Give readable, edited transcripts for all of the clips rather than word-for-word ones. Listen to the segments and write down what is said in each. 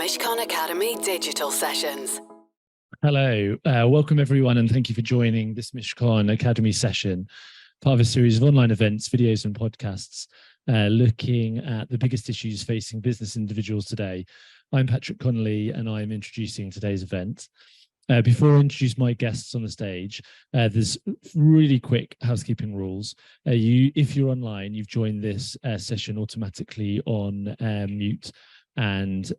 Mishcon Academy Digital Sessions. Hello, welcome everyone, and thank you for joining this Mishcon Academy session, part of a series of online events, videos and podcasts looking at the biggest issues facing business individuals today. I'm Patrick Connolly and I'm introducing today's event. Before I introduce my guests on the stage, there's really quick housekeeping rules. If you're online, you've joined this session automatically on mute and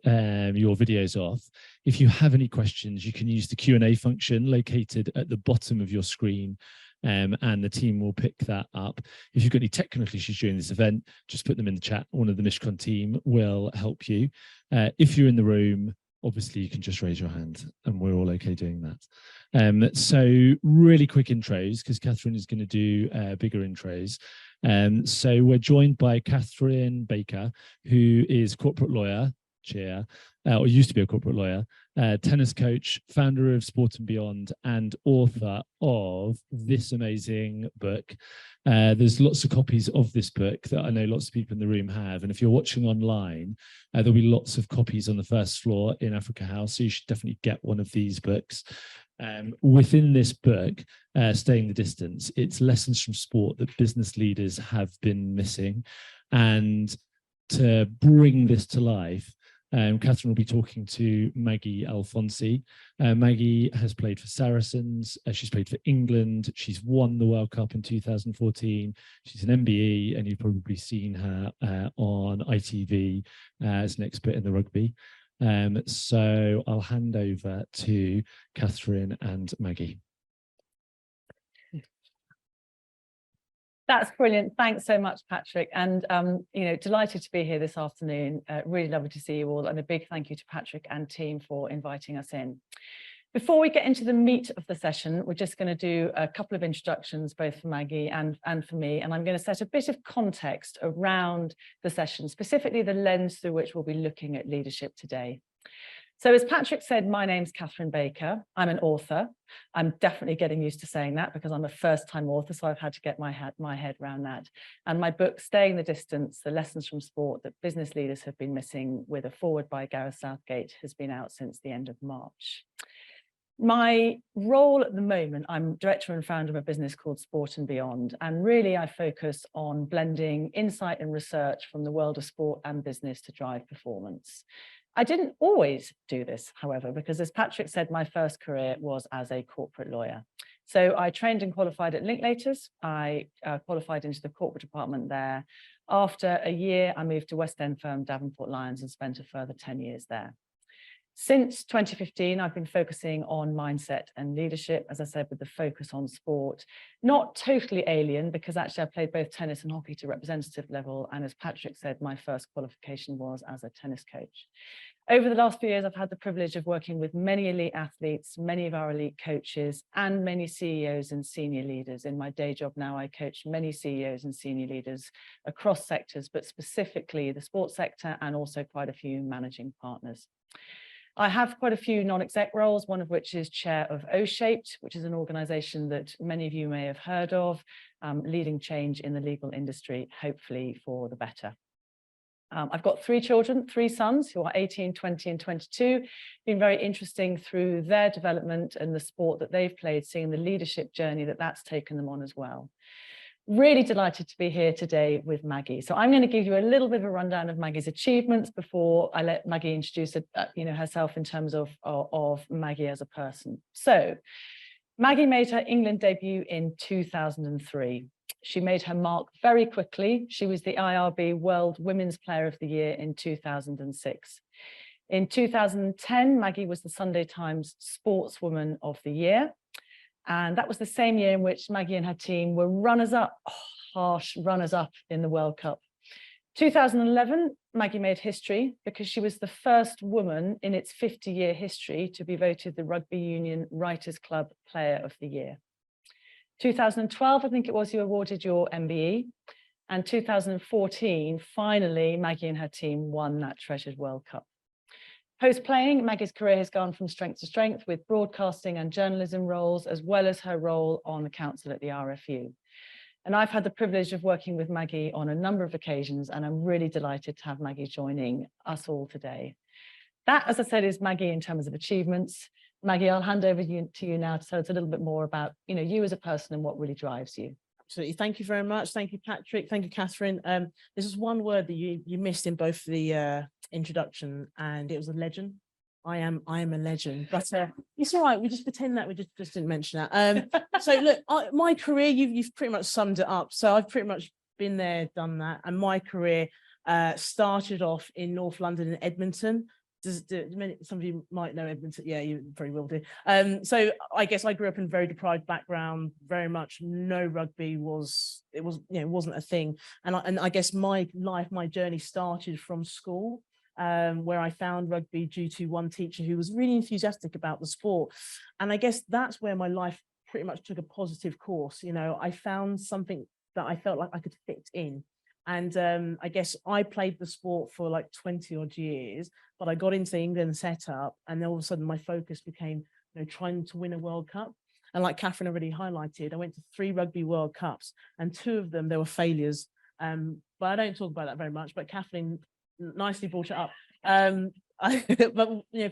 your video's off. If you have any questions, you can use the Q&A function located at the bottom of your screen, and the team will pick that up. If you've got any technical issues during this event, just put them in the chat. One of the Mishcon team will help you. If you're in the room, obviously you can just raise your hand and we're all okay doing that. So really quick intros, because Catherine is going to do bigger intros. So we're joined by Catherine Baker, who is corporate lawyer, or used to be a corporate lawyer, tennis coach, founder of Sport and Beyond, and author of this amazing book. There's lots of copies of this book that I know lots of people in the room have. And if you're watching online, there'll be lots of copies on the first floor in Africa House. So you should definitely get one of these books. Within this book, Staying the Distance, it's lessons from sport that business leaders have been missing. And to bring this to life, Catherine will be talking to Maggie Alphonsi. Maggie has played for Saracens. She's played for England. She's won the World Cup in 2014. She's an MBE, and you've probably seen her on ITV as an expert in the rugby. So I'll hand over to Catherine and Maggie. That's brilliant. Thanks so much, Patrick. And, delighted to be here this afternoon. Really lovely to see you all. And a big thank you to Patrick and team for inviting us in. Before we get into the meat of the session, we're just going to do a couple of introductions, both for Maggie and for me. And I'm going to set a bit of context around the session, specifically the lens through which we'll be looking at leadership today. So as Patrick said, my name's Catherine Baker. I'm an author. I'm definitely getting used to saying that because I'm a first-time author, so I've had to get my head around that. And my book, Staying the Distance, The Lessons from Sport That Business Leaders Have Been Missing, with a foreword by Gareth Southgate, has been out since the end of March. My role at the moment, I'm director and founder of a business called Sport and Beyond, and really I focus on blending insight and research from the world of sport and business to drive performance. I didn't always do this, however, because as Patrick said, my first career was as a corporate lawyer. So I trained and qualified at Linklaters. I qualified into the corporate department there. After a year, I moved to West End firm Davenport Lyons and spent a further 10 years there. Since 2015, I've been focusing on mindset and leadership, as I said, with the focus on sport. Not totally alien, because actually I played both tennis and hockey to representative level. And as Patrick said, my first qualification was as a tennis coach. Over the last few years, I've had the privilege of working with many elite athletes, many of our elite coaches, and many CEOs and senior leaders. In my day job now, I coach many CEOs and senior leaders across sectors, but specifically the sports sector and also quite a few managing partners. I have quite a few non-exec roles, one of which is chair of O-Shaped, which is an organization that many of you may have heard of, leading change in the legal industry, hopefully for the better. I've got 3 children, 3 sons who are 18, 20 and 22. Been very interesting through their development and the sport that they've played, seeing the leadership journey that's taken them on as well. Really delighted to be here today with Maggie. So I'm going to give you a little bit of a rundown of Maggie's achievements before I let Maggie introduce herself in terms of Maggie as a person. So Maggie made her England debut in 2003. She made her mark very quickly. She was the IRB World Women's Player of the Year in 2006. In 2010, Maggie was the Sunday Times Sportswoman of the Year. And that was the same year in which Maggie and her team were runners-up, harsh runners-up in the World Cup. 2011, Maggie made history because she was the first woman in its 50-year history to be voted the Rugby Union Writers' Club Player of the Year. 2012, I think it was, you awarded your MBE. And 2014, finally, Maggie and her team won that treasured World Cup. Post-playing, Maggie's career has gone from strength to strength with broadcasting and journalism roles, as well as her role on the council at the RFU. And I've had the privilege of working with Maggie on a number of occasions, and I'm really delighted to have Maggie joining us all today. That, as I said, is Maggie in terms of achievements. Maggie, I'll hand over to you now to tell us a little bit more about, you as a person and what really drives you. Absolutely. Thank you very much. Thank you, Patrick. Thank you, Catherine. This is one word that you missed in both the introduction, and it was a legend. I am a legend, but it's all right. We just pretend that we just didn't mention that. So look, my career, you've pretty much summed it up. So I've pretty much been there, done that, and my career started off in North London in Edmonton. Some of you might know Edmonton. Yeah, you very well do. So I guess I grew up in a very deprived background. Very much no rugby wasn't a thing. And I guess my journey started from school, where I found rugby due to one teacher who was really enthusiastic about the sport. And I guess that's where my life pretty much took a positive course. I found something that I felt like I could fit in. And I guess I played the sport for like 20 odd years, but I got into the England setup, and then all of a sudden my focus became trying to win a World Cup. And like Catherine already highlighted, I went to 3 Rugby World Cups, and 2 of them, there were failures. But I don't talk about that very much, but Catherine nicely brought it up. But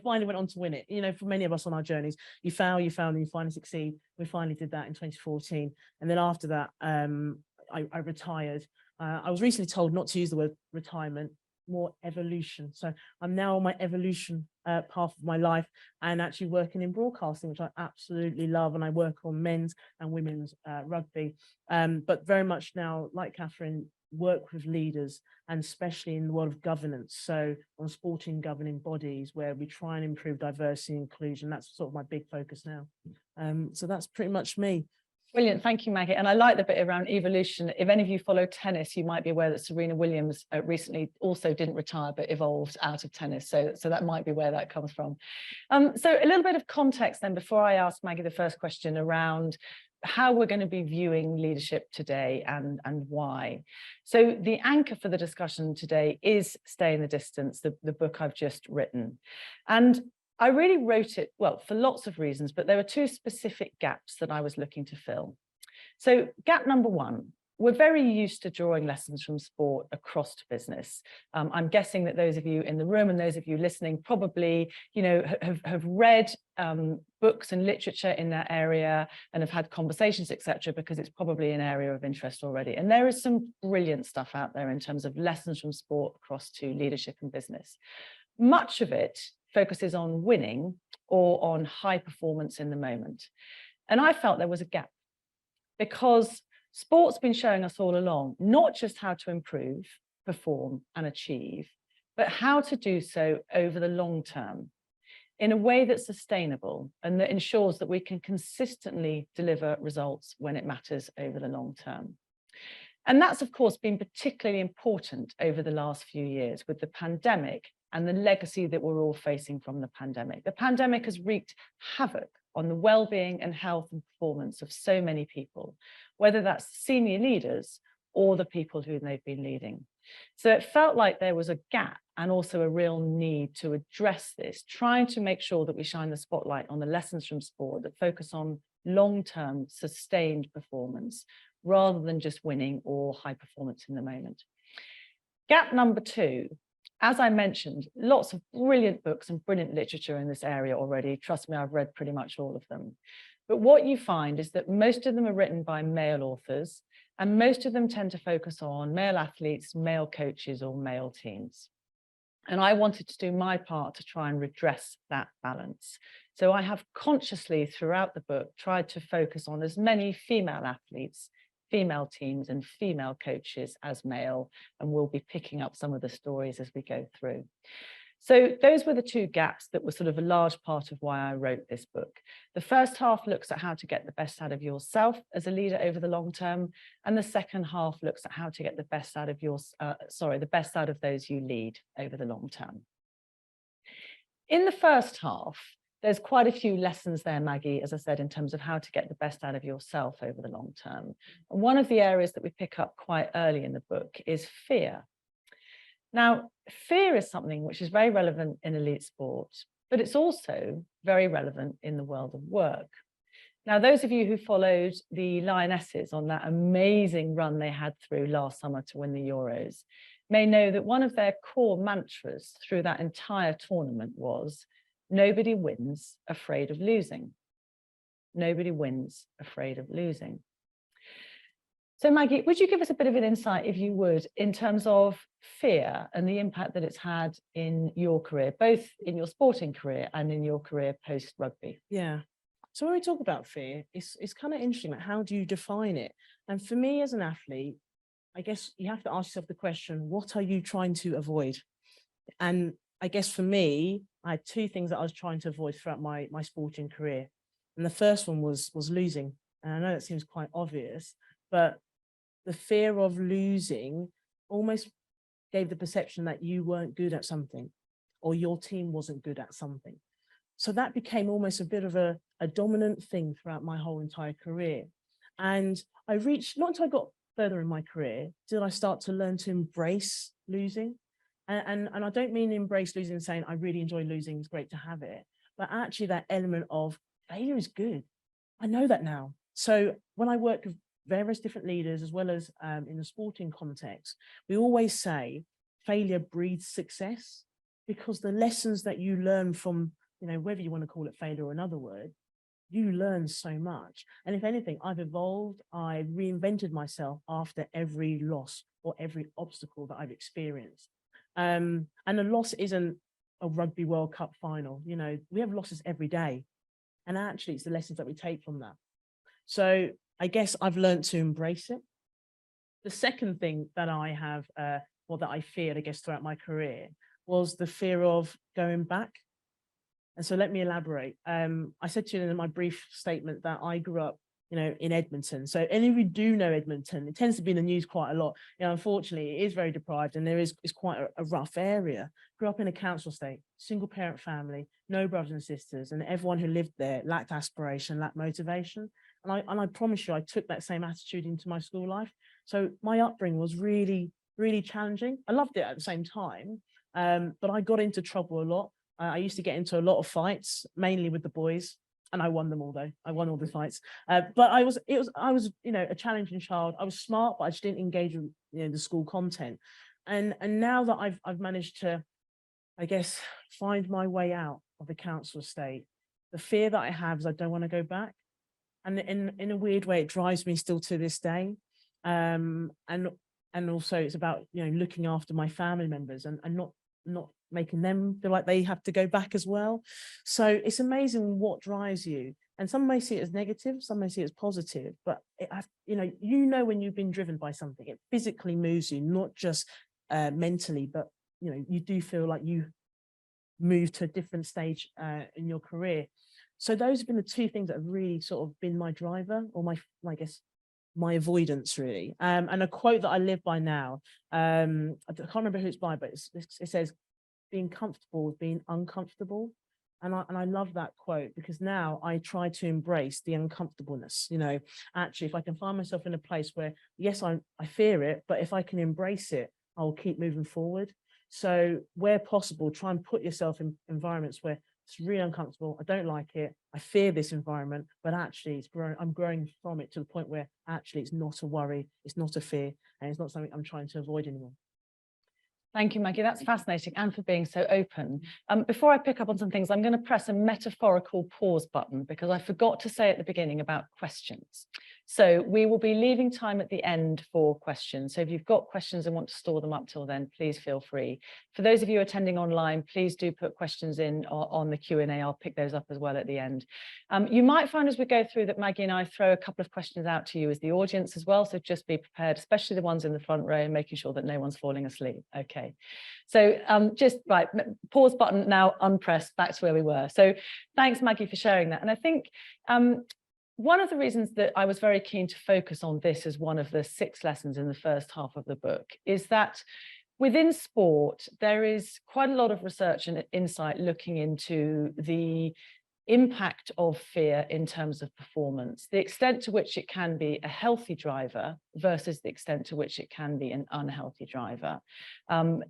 finally went on to win it. For many of us on our journeys, you fail, and you finally succeed. We finally did that in 2014. And then after that, I retired. I was recently told not to use the word retirement, more evolution. So I'm now on my evolution path of my life, and actually working in broadcasting, which I absolutely love. And I work on men's and women's rugby, but very much now, like Catherine, work with leaders, and especially in the world of governance. So on sporting governing bodies, where we try and improve diversity and inclusion. That's sort of my big focus now. So that's pretty much me. Brilliant. Thank you, Maggie. And I like the bit around evolution. If any of you follow tennis, you might be aware that Serena Williams recently also didn't retire, but evolved out of tennis. So that might be where that comes from. So a little bit of context then, before I ask Maggie the first question around how we're going to be viewing leadership today and why. So the anchor for the discussion today is Stay in the Distance, the book I've just written. And I really wrote it, well, for lots of reasons, but there were 2 specific gaps that I was looking to fill. So gap number 1, we're very used to drawing lessons from sport across to business. I'm guessing that those of you in the room and those of you listening probably, have read books and literature in that area and have had conversations, etc., because it's probably an area of interest already. And there is some brilliant stuff out there in terms of lessons from sport across to leadership and business. Much of it focuses on winning or on high performance in the moment. And I felt there was a gap, because sport's been showing us all along, not just how to improve, perform and achieve, but how to do so over the long term in a way that's sustainable and that ensures that we can consistently deliver results when it matters over the long term. And that's, of course, been particularly important over the last few years with the pandemic and the legacy that we're all facing from the pandemic. The pandemic has wreaked havoc on the well-being and health and performance of so many people, whether that's senior leaders or the people who they've been leading. So it felt like there was a gap and also a real need to address this, trying to make sure that we shine the spotlight on the lessons from sport that focus on long-term sustained performance rather than just winning or high performance in the moment. Gap number 2, as I mentioned, lots of brilliant books and brilliant literature in this area already. Trust me, I've read pretty much all of them. But what you find is that most of them are written by male authors, and most of them tend to focus on male athletes, male coaches, or male teams. And I wanted to do my part to try and redress that balance. So I have consciously throughout the book tried to focus on as many female athletes, female teams and female coaches as male, and we'll be picking up some of the stories as we go through. So those were the 2 gaps that were sort of a large part of why I wrote this book. The first half looks at how to get the best out of yourself as a leader over the long term, and the second half looks at how to get the best out of the best out of those you lead over the long term. In the first half, there's quite a few lessons there, Maggie, as I said, in terms of how to get the best out of yourself over the long term. And one of the areas that we pick up quite early in the book is fear. Now, fear is something which is very relevant in elite sport, but it's also very relevant in the world of work. Now, those of you who followed the Lionesses on that amazing run they had through last summer to win the Euros, may know that one of their core mantras through that entire tournament was, nobody wins afraid of losing. Nobody wins afraid of losing. So Maggie, would you give us a bit of an insight, if you would, in terms of fear and the impact that it's had in your career, both in your sporting career and in your career post-rugby? Yeah. So when we talk about fear, it's kind of interesting, like, how do you define it? And for me as an athlete, I guess you have to ask yourself the question, what are you trying to avoid? And I guess for me, I had two things that I was trying to avoid throughout my sporting career. And the first one was losing. And I know that seems quite obvious, but the fear of losing almost gave the perception that you weren't good at something or your team wasn't good at something. So that became almost a bit of a dominant thing throughout my whole entire career. And I reached, not until I got further in my career, did I start to learn to embrace losing. And I don't mean embrace losing saying I really enjoy losing, it's great to have it, but actually that element of failure is good. I know that now. So when I work with various different leaders, as well as in the sporting context, we always say failure breeds success, because the lessons that you learn from, whether you want to call it failure or another word, you learn so much. And if anything, I've evolved, I reinvented myself after every loss or every obstacle that I've experienced. And a loss isn't a Rugby World Cup final. We have losses every day. And actually, it's the lessons that we take from that. So I guess I've learned to embrace it. The second thing that I have, that I feared, I guess, throughout my career was the fear of going back. And so let me elaborate. I said to you in my brief statement that I grew up, in Edmonton. So any of you do know Edmonton, it tends to be in the news quite a lot. Unfortunately, it is very deprived and it's quite a rough area. Grew up in a council estate, single parent family, no brothers and sisters, and everyone who lived there lacked aspiration, lacked motivation. And I promise you, I took that same attitude into my school life. So my upbringing was really, really challenging. I loved it at the same time, but I got into trouble a lot. I used to get into a lot of fights, mainly with the boys, and I won them all though. I won all the fights. But I was, a challenging child. I was smart, but I just didn't engage with, the school content. And now that I've managed to, I guess, find my way out of the council estate, the fear that I have is I don't want to go back. And in a weird way, it drives me still to this day. And also it's about, looking after my family members and not making them feel like they have to go back as well. So it's amazing what drives you. And some may see it as negative, some may see it as positive, but when you've been driven by something, it physically moves you, not just mentally, but you do feel like you move to a different stage in your career. So those have been the two things that have really sort of been my driver, or my avoidance, really. And a quote that I live by now, I can't remember who it's by, but it says, being comfortable with being uncomfortable. And I love that quote, because now I try to embrace the uncomfortableness. Actually, if I can find myself in a place where, yes, I fear it, but if I can embrace it, I'll keep moving forward. So where possible, try and put yourself in environments where it's really uncomfortable. I don't like it. I fear this environment, but actually I'm growing from it to the point where actually it's not a worry, it's not a fear, and it's not something I'm trying to avoid anymore. Thank you, Maggie. That's fascinating, and for being so open. Before I pick up on some things, I'm going to press a metaphorical pause button, because I forgot to say at the beginning about questions. So we will be leaving time at the end for questions. So if you've got questions and want to store them up till then, please feel free. For those of you attending online, please do put questions in on the Q&A. I'll pick those up as well at the end. You might find as we go through that Maggie and I throw a couple of questions out to you as the audience as well. So just be prepared, especially the ones in the front row, making sure that no one's falling asleep. Okay. So just right, pause button now unpressed, back to where we were. So thanks, Maggie, for sharing that. And I think one of the reasons that I was very keen to focus on this as one of the 6 lessons in the first half of the book is that within sport, there is quite a lot of research and insight looking into the impact of fear in terms of performance, the extent to which it can be a healthy driver versus the extent to which it can be an unhealthy driver.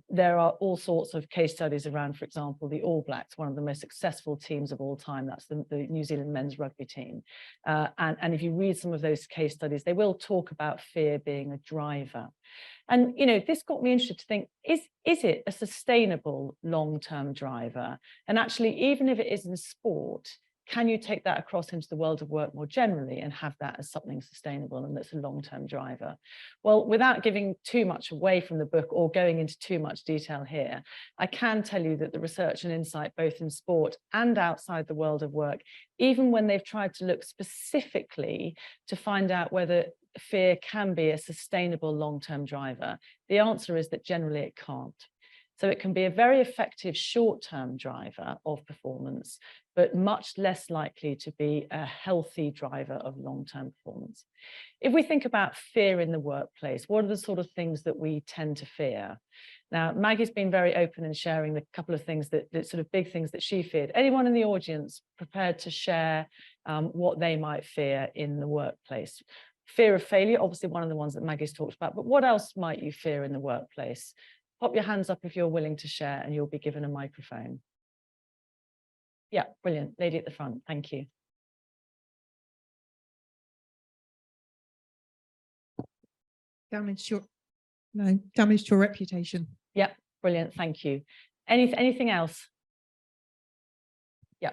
There are all sorts of case studies around, for example, the All Blacks, one of the most successful teams of all time. That's the New Zealand men's rugby team. And if you read some of those case studies, they will talk about fear being a driver. And, you know, this got me interested to think, is it a sustainable long-term driver? And actually, even if it is in sport, can you take that across into the world of work more generally and have that as something sustainable and that's a long-term driver? Well, without giving too much away from the book or going into too much detail here, I can tell you that the research and insight, both in sport and outside the world of work, even when they've tried to look specifically to find out whether fear can be a sustainable long-term driver, the answer is that generally it can't. So it can be a very effective short-term driver of performance, but much less likely to be a healthy driver of long-term performance. If we think about fear in the workplace, what are the sort of things that we tend to fear? Now, Maggie's been very open in sharing the couple of things that sort of big things that she feared. Anyone in the audience prepared to share what they might fear in the workplace? Fear of failure, obviously one of the ones that Maggie's talked about, but what else might you fear in the workplace? Pop your hands up if you're willing to share and you'll be given a microphone. Yeah, brilliant. Lady at the front, thank you. Damaged your reputation. Yeah, brilliant, thank you. Anything else? Yeah.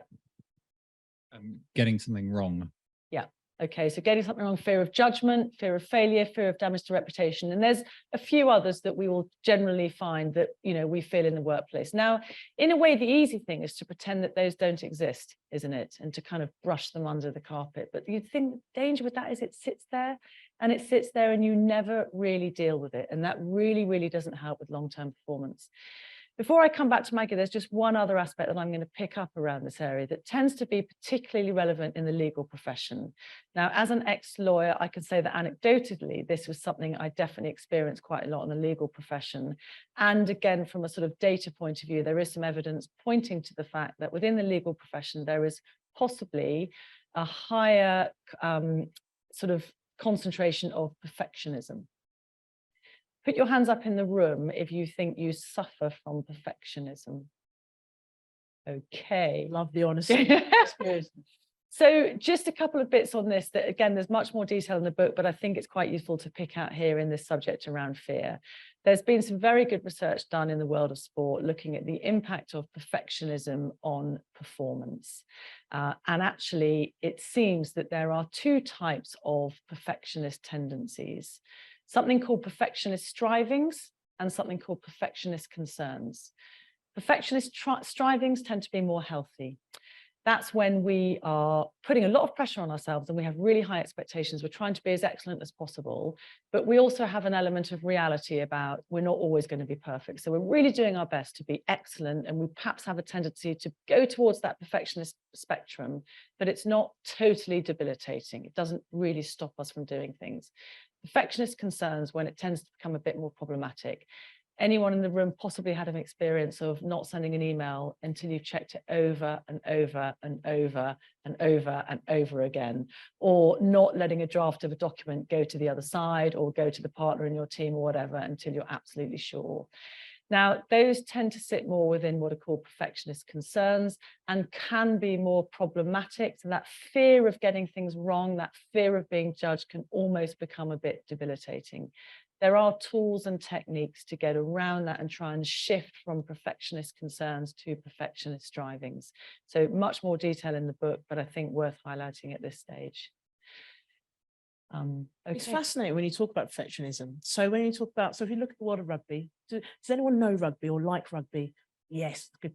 Getting something wrong. Yeah. Okay, so getting something wrong, fear of judgment, fear of failure, fear of damage to reputation. And there's a few others that we will generally find that, you know, we feel in the workplace. Now, in a way, the easy thing is to pretend that those don't exist, isn't it? And to kind of brush them under the carpet. But the danger with that is it sits there and you never really deal with it. And that really, really doesn't help with long-term performance. Before I come back to Maggie, there's just one other aspect that I'm going to pick up around this area that tends to be particularly relevant in the legal profession. Now, as an ex-lawyer, I can say that anecdotally, this was something I definitely experienced quite a lot in the legal profession. And again, from a sort of data point of view, there is some evidence pointing to the fact that within the legal profession, there is possibly a higher sort of concentration of perfectionism. Put your hands up in the room if you think you suffer from perfectionism. Okay. Love the honesty. That's good. So just a couple of bits on this that, again, there's much more detail in the book, but I think it's quite useful to pick out here in this subject around fear. There's been some very good research done in the world of sport looking at the impact of perfectionism on performance. And actually, it seems that there are two types of perfectionist tendencies. Something called perfectionist strivings and something called perfectionist concerns. Perfectionist strivings tend to be more healthy. That's when we are putting a lot of pressure on ourselves and we have really high expectations. We're trying to be as excellent as possible, but we also have an element of reality about we're not always going to be perfect. So we're really doing our best to be excellent, and we perhaps have a tendency to go towards that perfectionist spectrum, but it's not totally debilitating. It doesn't really stop us from doing things. Perfectionist concerns when it tends to become a bit more problematic. Anyone in the room possibly had an experience of not sending an email until you've checked it over and over and over and over and over again, or not letting a draft of a document go to the other side or go to the partner in your team or whatever until you're absolutely sure. Now, those tend to sit more within what are called perfectionist concerns and can be more problematic. So that fear of getting things wrong, that fear of being judged can almost become a bit debilitating. There are tools and techniques to get around that and try and shift from perfectionist concerns to perfectionist strivings. So much more detail in the book, but I think worth highlighting at this stage. Okay. It's fascinating when you talk about perfectionism. So when you talk about, so if you look at the world of rugby, does anyone know rugby or like rugby? Yes, good.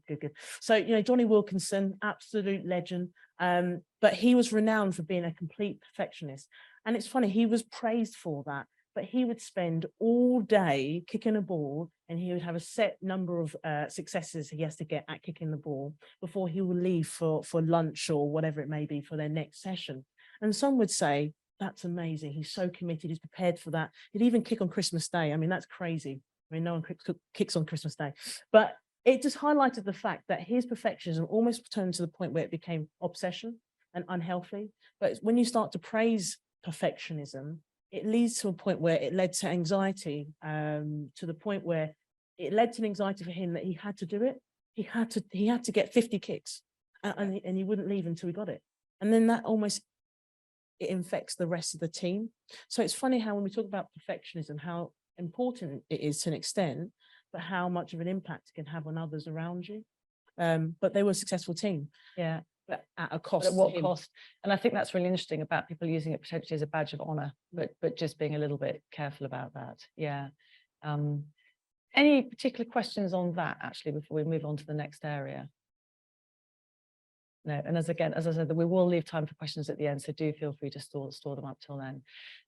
So, you know, Johnny Wilkinson, absolute legend, but he was renowned for being a complete perfectionist. And it's funny, he was praised for that, but he would spend all day kicking a ball and he would have a set number of successes he has to get at kicking the ball before he will leave for lunch or whatever it may be for their next session. And some would say, that's amazing. He's so committed. He's prepared for that. He'd even kick on Christmas Day. I mean, that's crazy. I mean, no one kicks on Christmas Day. But it just highlighted the fact that his perfectionism almost turned to the point where it became obsession and unhealthy. But when you start to praise perfectionism, it leads to a point where it led to anxiety, to the point where it led to an anxiety for him that he had to do it. He had to get 50 kicks and he wouldn't leave until he got it. And then that almost, it infects the rest of the team. So it's funny how when we talk about perfectionism, how important it is to an extent, but how much of an impact it can have on others around you. But they were a successful team. Yeah. But at a But cost. at what to him. cost? And I think that's really interesting about people using it potentially as a badge of honor, but just being a little bit careful about that. Yeah. Any particular questions on that actually before we move on to the next area? No, and as I said, we will leave time for questions at the end, so do feel free to store them up till then.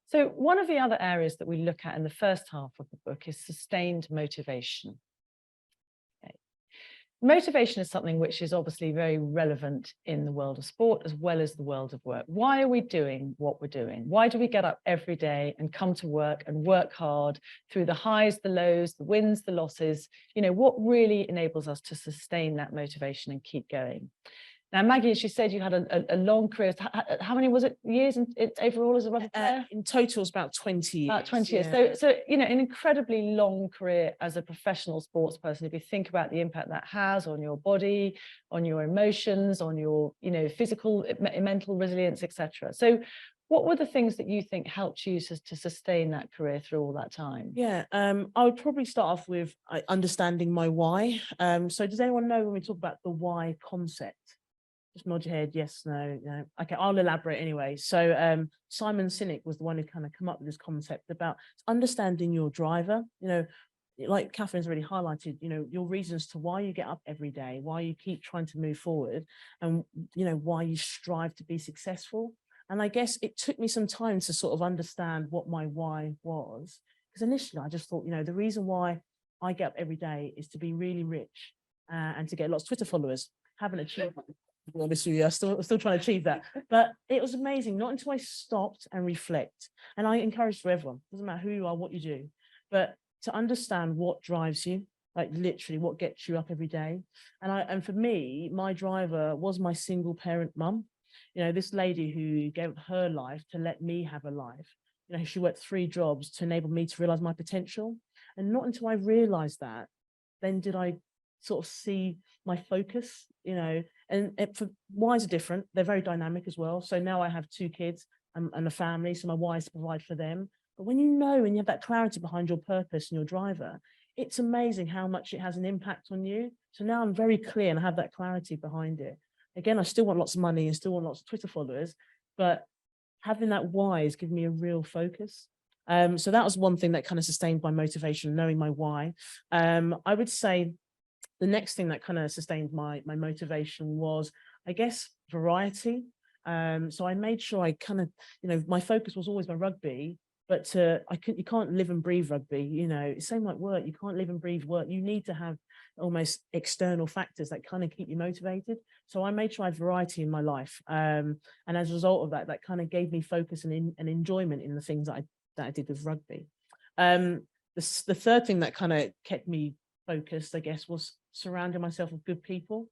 So one of the other areas that we look at in the first half of the book is sustained motivation. Okay. Motivation is something which is obviously very relevant in the world of sport as well as the world of work. Why are we doing what we're doing? Why do we get up every day and come to work and work hard through the highs, the lows, the wins, the losses? You know, what really enables us to sustain that motivation and keep going? Now, Maggie, as you said, you had a long career. How many was it years overall as a rugby player? In total, it's about 20 years. About 20 years. So, you know, an incredibly long career as a professional sports person. If you think about the impact that has on your body, on your emotions, on your, you know, physical, mental resilience, etc. So what were the things that you think helped you to sustain that career through all that time? Yeah, I would probably start off with understanding my why. So does anyone know when we talk about the why concept? Just nod your head, yes, no, no. Okay, I'll elaborate anyway. So Simon Sinek was the one who kind of come up with this concept about understanding your driver. You know, like Catherine's already highlighted, you know, your reasons to why you get up every day, why you keep trying to move forward, and, you know, why you strive to be successful. And I guess it took me some time to sort of understand what my why was. Because initially I just thought, you know, the reason why I get up every day is to be really rich and to get lots of Twitter followers. Haven't achieved that. Obviously, I'm still trying to achieve that, but it was amazing. Not until I stopped and reflect, and I encourage for everyone, doesn't matter who you are, what you do, but to understand what drives you, like literally what gets you up every day. And for me, my driver was my single parent mum. You know, this lady who gave her life to let me have a life. You know, she worked 3 jobs to enable me to realize my potential. And not until I realized that, then did I sort of see my focus, you know. And for whys are different. They're very dynamic as well. So now I have 2 kids and a family. So my why is to provide for them. But when you know and you have that clarity behind your purpose and your driver, it's amazing how much it has an impact on you. So now I'm very clear and I have that clarity behind it. Again, I still want lots of money and still want lots of Twitter followers, but having that why has given me a real focus. So that was one thing that kind of sustained my motivation, knowing my why. I would say the next thing that kind of sustained my motivation was, I guess, variety. So I made sure I kind of, you know, my focus was always my rugby, but you can't live and breathe rugby, you know. It's same like work. You can't live and breathe work. You need to have almost external factors that kind of keep you motivated. So I made sure I had variety in my life. And as a result of that, that kind of gave me focus and enjoyment in the things that I did with rugby. The third thing that kind of kept me focused, I guess, was surrounding myself with good people.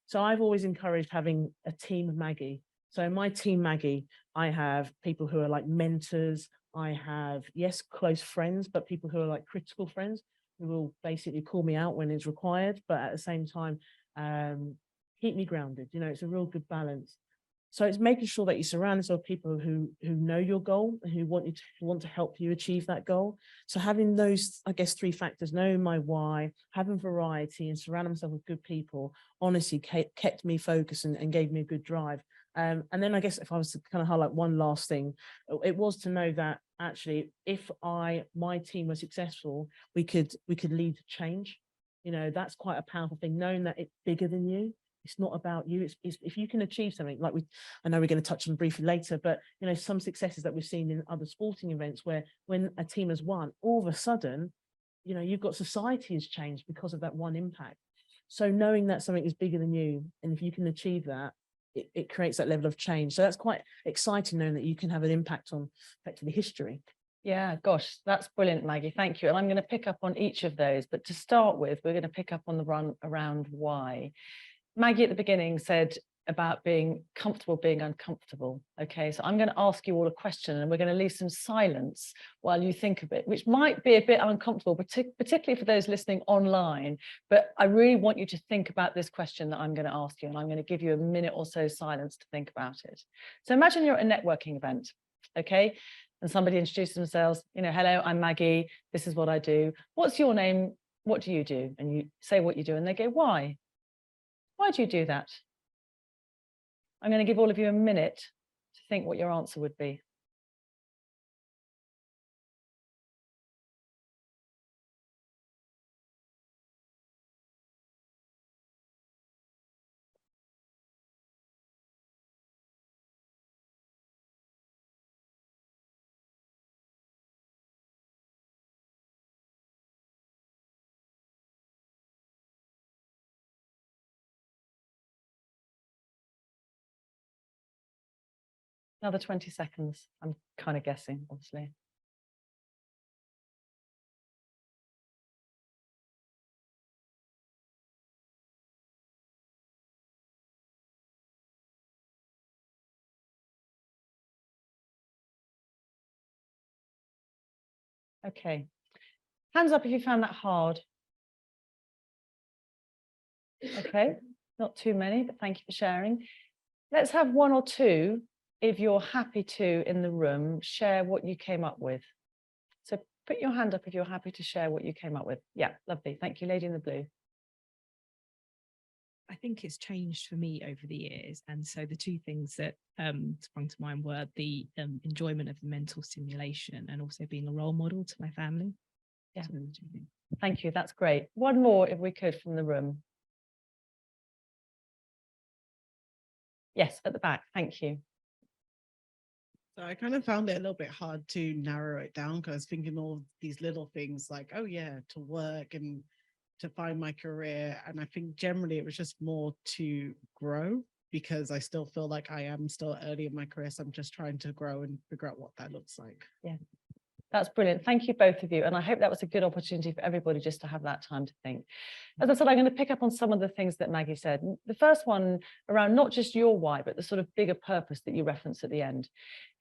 So I've always encouraged having a team of Maggie. So in my team Maggie, I have people who are like mentors. I have, yes, close friends, but people who are like critical friends who will basically call me out when it's required, but at the same time, keep me grounded. You know, it's a real good balance. So it's making sure that you surround yourself with people who know your goal and who want to help you achieve that goal. So having those, I guess, 3 factors, knowing my why, having variety, and surrounding myself with good people, honestly kept me focused and gave me a good drive. And then I guess if I was to kind of highlight one last thing, it was to know that actually, if my team was successful, we could lead change. You know, that's quite a powerful thing, knowing that it's bigger than you. It's not about you. It's if you can achieve something, like I know we're going to touch on briefly later, but you know, some successes that we've seen in other sporting events where when a team has won, all of a sudden, you know, you've got society has changed because of that one impact. So knowing that something is bigger than you, and if you can achieve that, it creates that level of change. So that's quite exciting, knowing that you can have an impact on effectively history. Yeah, gosh, that's brilliant, Maggie. Thank you. And I'm going to pick up on each of those. But to start with, we're going to pick up on the run around why. Maggie at the beginning said about being comfortable being uncomfortable. Okay, so I'm going to ask you all a question and we're going to leave some silence while you think of it, which might be a bit uncomfortable, particularly for those listening online. But I really want you to think about this question that I'm going to ask you, and I'm going to give you a minute or so silence to think about it. So imagine you're at a networking event. Okay, and somebody introduces themselves, hello, I'm Maggie, this is what I do. What's your name? What do you do? And you say what you do, and they go, why? Why do you do that? I'm going to give all of you a minute to think what your answer would be. Another 20 seconds. I'm kind of guessing, obviously. Okay. Hands up if you found that hard. Okay, not too many, but thank you for sharing. Let's have one or two, if you're happy to, in the room, share what you came up with. So put your hand up if you're happy to share what you came up with. Yeah, lovely. Thank you, lady in the blue. I think it's changed for me over the years. And so the two things that sprung to mind were the enjoyment of the mental stimulation and also being a role model to my family. Yeah. So the two things. Thank you. That's great. One more, if we could, from the room. Yes, at the back. Thank you. So I kind of found it a little bit hard to narrow it down because I was thinking all these little things like, oh yeah, to work and to find my career. And I think generally it was just more to grow because I still feel like I am still early in my career. So I'm just trying to grow and figure out what that looks like. Yeah. That's brilliant. Thank you, both of you. And I hope that was a good opportunity for everybody just to have that time to think. As I said, I'm going to pick up on some of the things that Maggie said. The first one around not just your why, but the sort of bigger purpose that you referenced at the end.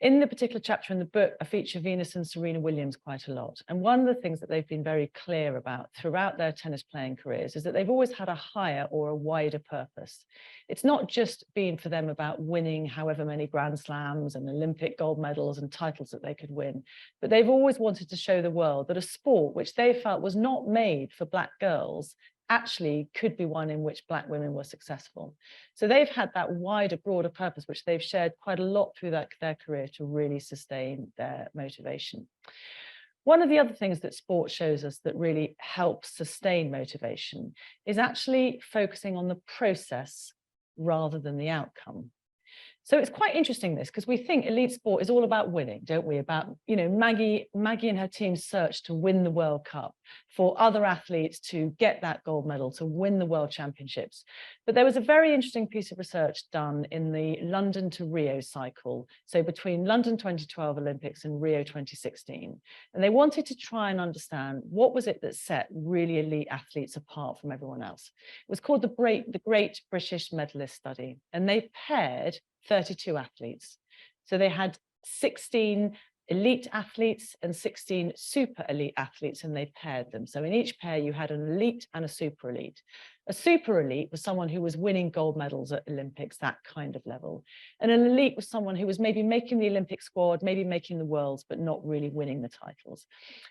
In the particular chapter in the book, I feature Venus and Serena Williams quite a lot. And one of the things that they've been very clear about throughout their tennis playing careers is that they've always had a higher or a wider purpose. It's not just been for them about winning however many Grand Slams and Olympic gold medals and titles that they could win, but they've always wanted to show the world that a sport which they felt was not made for Black girls actually could be one in which Black women were successful. So they've had that wider, broader purpose, which they've shared quite a lot through their career to really sustain their motivation. One of the other things that sport shows us that really helps sustain motivation is actually focusing on the process rather than the outcome. So it's quite interesting this, because we think elite sport is all about winning, don't we? About, Maggie and her team searched to win the World Cup, for other athletes to get that gold medal, to win the World Championships. But there was a very interesting piece of research done in the London to Rio cycle, so between London 2012 Olympics and Rio 2016. And they wanted to try and understand what was it that set really elite athletes apart from everyone else. It was called the Great British Medalist Study, and they paired 32 athletes. So they had 16 elite athletes and 16 super elite athletes, and they paired them. So in each pair, you had an elite and a super elite. A super elite was someone who was winning gold medals at Olympics, that kind of level. And an elite was someone who was maybe making the Olympic squad, maybe making the worlds, but not really winning the titles.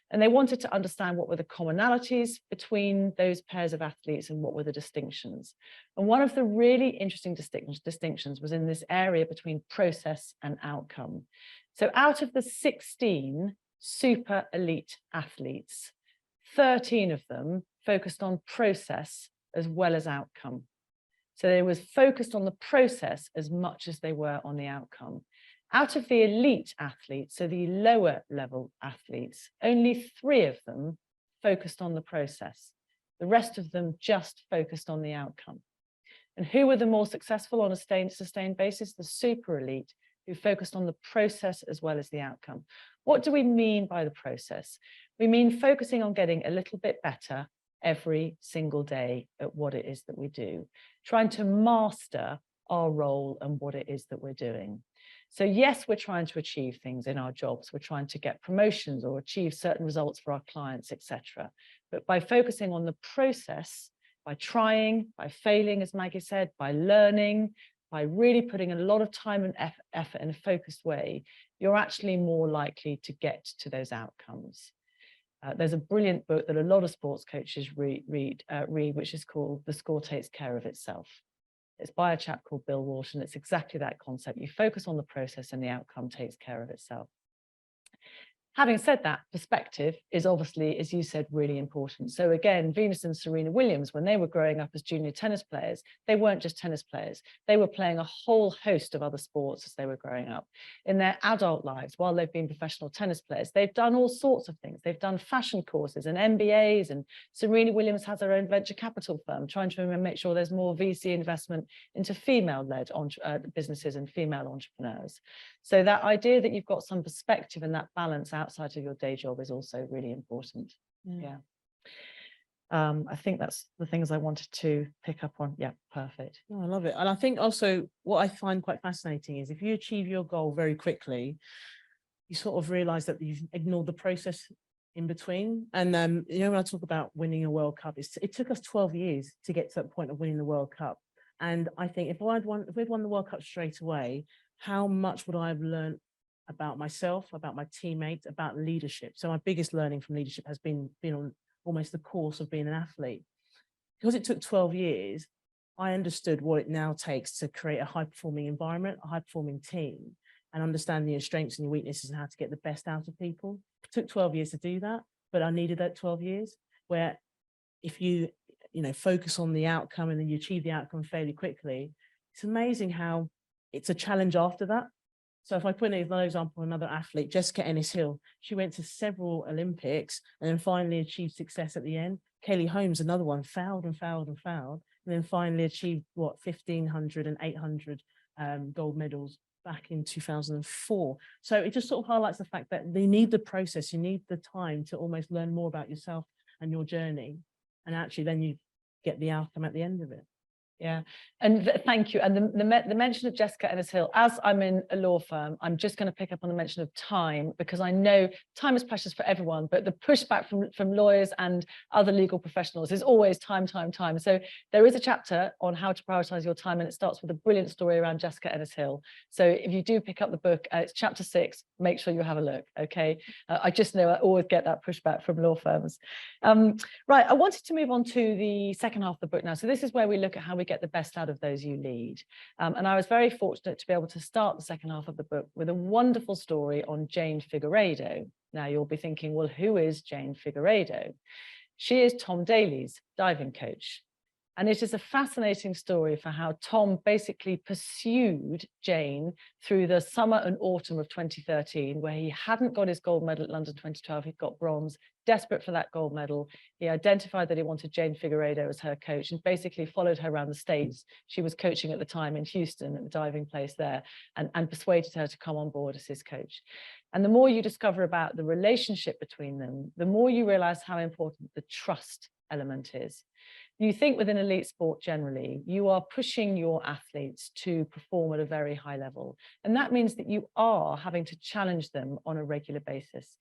And they wanted to understand what were the commonalities between those pairs of athletes and what were the distinctions. And one of the really interesting distinctions was in this area between process and outcome. So out of the 16 super elite athletes, 13 of them focused on process as well as outcome. So they was focused on the process as much as they were on the outcome. Out of the elite athletes, so the lower level athletes, only 3 of them focused on the process. The rest of them just focused on the outcome. And who were the more successful on a sustained basis? The super elite, who focused on the process as well as the outcome. What do we mean by the process? We mean focusing on getting a little bit better every single day at what it is that we do, trying to master our role and what it is that we're doing. So yes, we're trying to achieve things in our jobs. We're trying to get promotions or achieve certain results for our clients, etc. But by focusing on the process, by trying, by failing, as Maggie said, by learning, by really putting a lot of time and effort in a focused way, you're actually more likely to get to those outcomes. There's a brilliant book that a lot of sports coaches read, which is called The Score Takes Care of Itself. It's by a chap called Bill Wharton. It's exactly that concept. You focus on the process and the outcome takes care of itself. Having said that, perspective is obviously, as you said, really important. So again, Venus and Serena Williams, when they were growing up as junior tennis players, they weren't just tennis players. They were playing a whole host of other sports as they were growing up. In their adult lives, while they've been professional tennis players, they've done all sorts of things. They've done fashion courses and MBAs, and Serena Williams has her own venture capital firm, trying to make sure there's more VC investment into female-led businesses and female entrepreneurs. So that idea that you've got some perspective and that balance outside of your day job is also really important. Yeah. I think that's the things I wanted to pick up on. Yeah, perfect. Oh, I love it. And I think also what I find quite fascinating is if you achieve your goal very quickly, you sort of realize that you've ignored the process in between. And you know, when I talk about winning a World Cup, it took us 12 years to get to that point of winning the World Cup. And I think if we'd won the World Cup straight away, how much would I have learned about myself, about my teammates, about leadership? So my biggest learning from leadership has been on almost the course of being an athlete. Because it took 12 years, I understood what it now takes to create a high-performing environment, a high-performing team, and understanding your strengths and your weaknesses and how to get the best out of people. It took 12 years to do that, but I needed that 12 years where if you focus on the outcome and then you achieve the outcome fairly quickly, it's amazing how it's a challenge after that. So if I put another example, another athlete, Jessica Ennis-Hill, she went to several Olympics and then finally achieved success at the end. Kaylee Holmes, another one, failed and failed and failed, and then finally achieved 1,500 and 800 gold medals back in 2004. So it just sort of highlights the fact that they need the process, you need the time to almost learn more about yourself and your journey, and actually then you get the outcome at the end of it. Yeah, and thank you. And the mention of Jessica Ennis-Hill, as I'm in a law firm, I'm just going to pick up on the mention of time, because I know time is precious for everyone, but the pushback from lawyers and other legal professionals is always time. So there is a chapter on how to prioritize your time, and it starts with a brilliant story around Jessica Ennis-Hill. So if you do pick up the book, it's chapter 6, make sure you have a look, okay? I just know I always get that pushback from law firms. Right, I wanted to move on to the second half of the book now. So this is where we look at how we get the best out of those you lead. And I was very fortunate to be able to start the second half of the book with a wonderful story on Jane Figueiredo. Now you'll be thinking, well, who is Jane Figueiredo? She is Tom Daley's diving coach. And it is a fascinating story for how Tom basically pursued Jane through the summer and autumn of 2013, where he hadn't got his gold medal at London 2012, he'd got bronze, desperate for that gold medal. He identified that he wanted Jane Figueiredo as her coach and basically followed her around the States. She was coaching at the time in Houston at the diving place there, and persuaded her to come on board as his coach. And the more you discover about the relationship between them, the more you realize how important the trust element is. You think within elite sport generally, you are pushing your athletes to perform at a very high level. And that means that you are having to challenge them on a regular basis.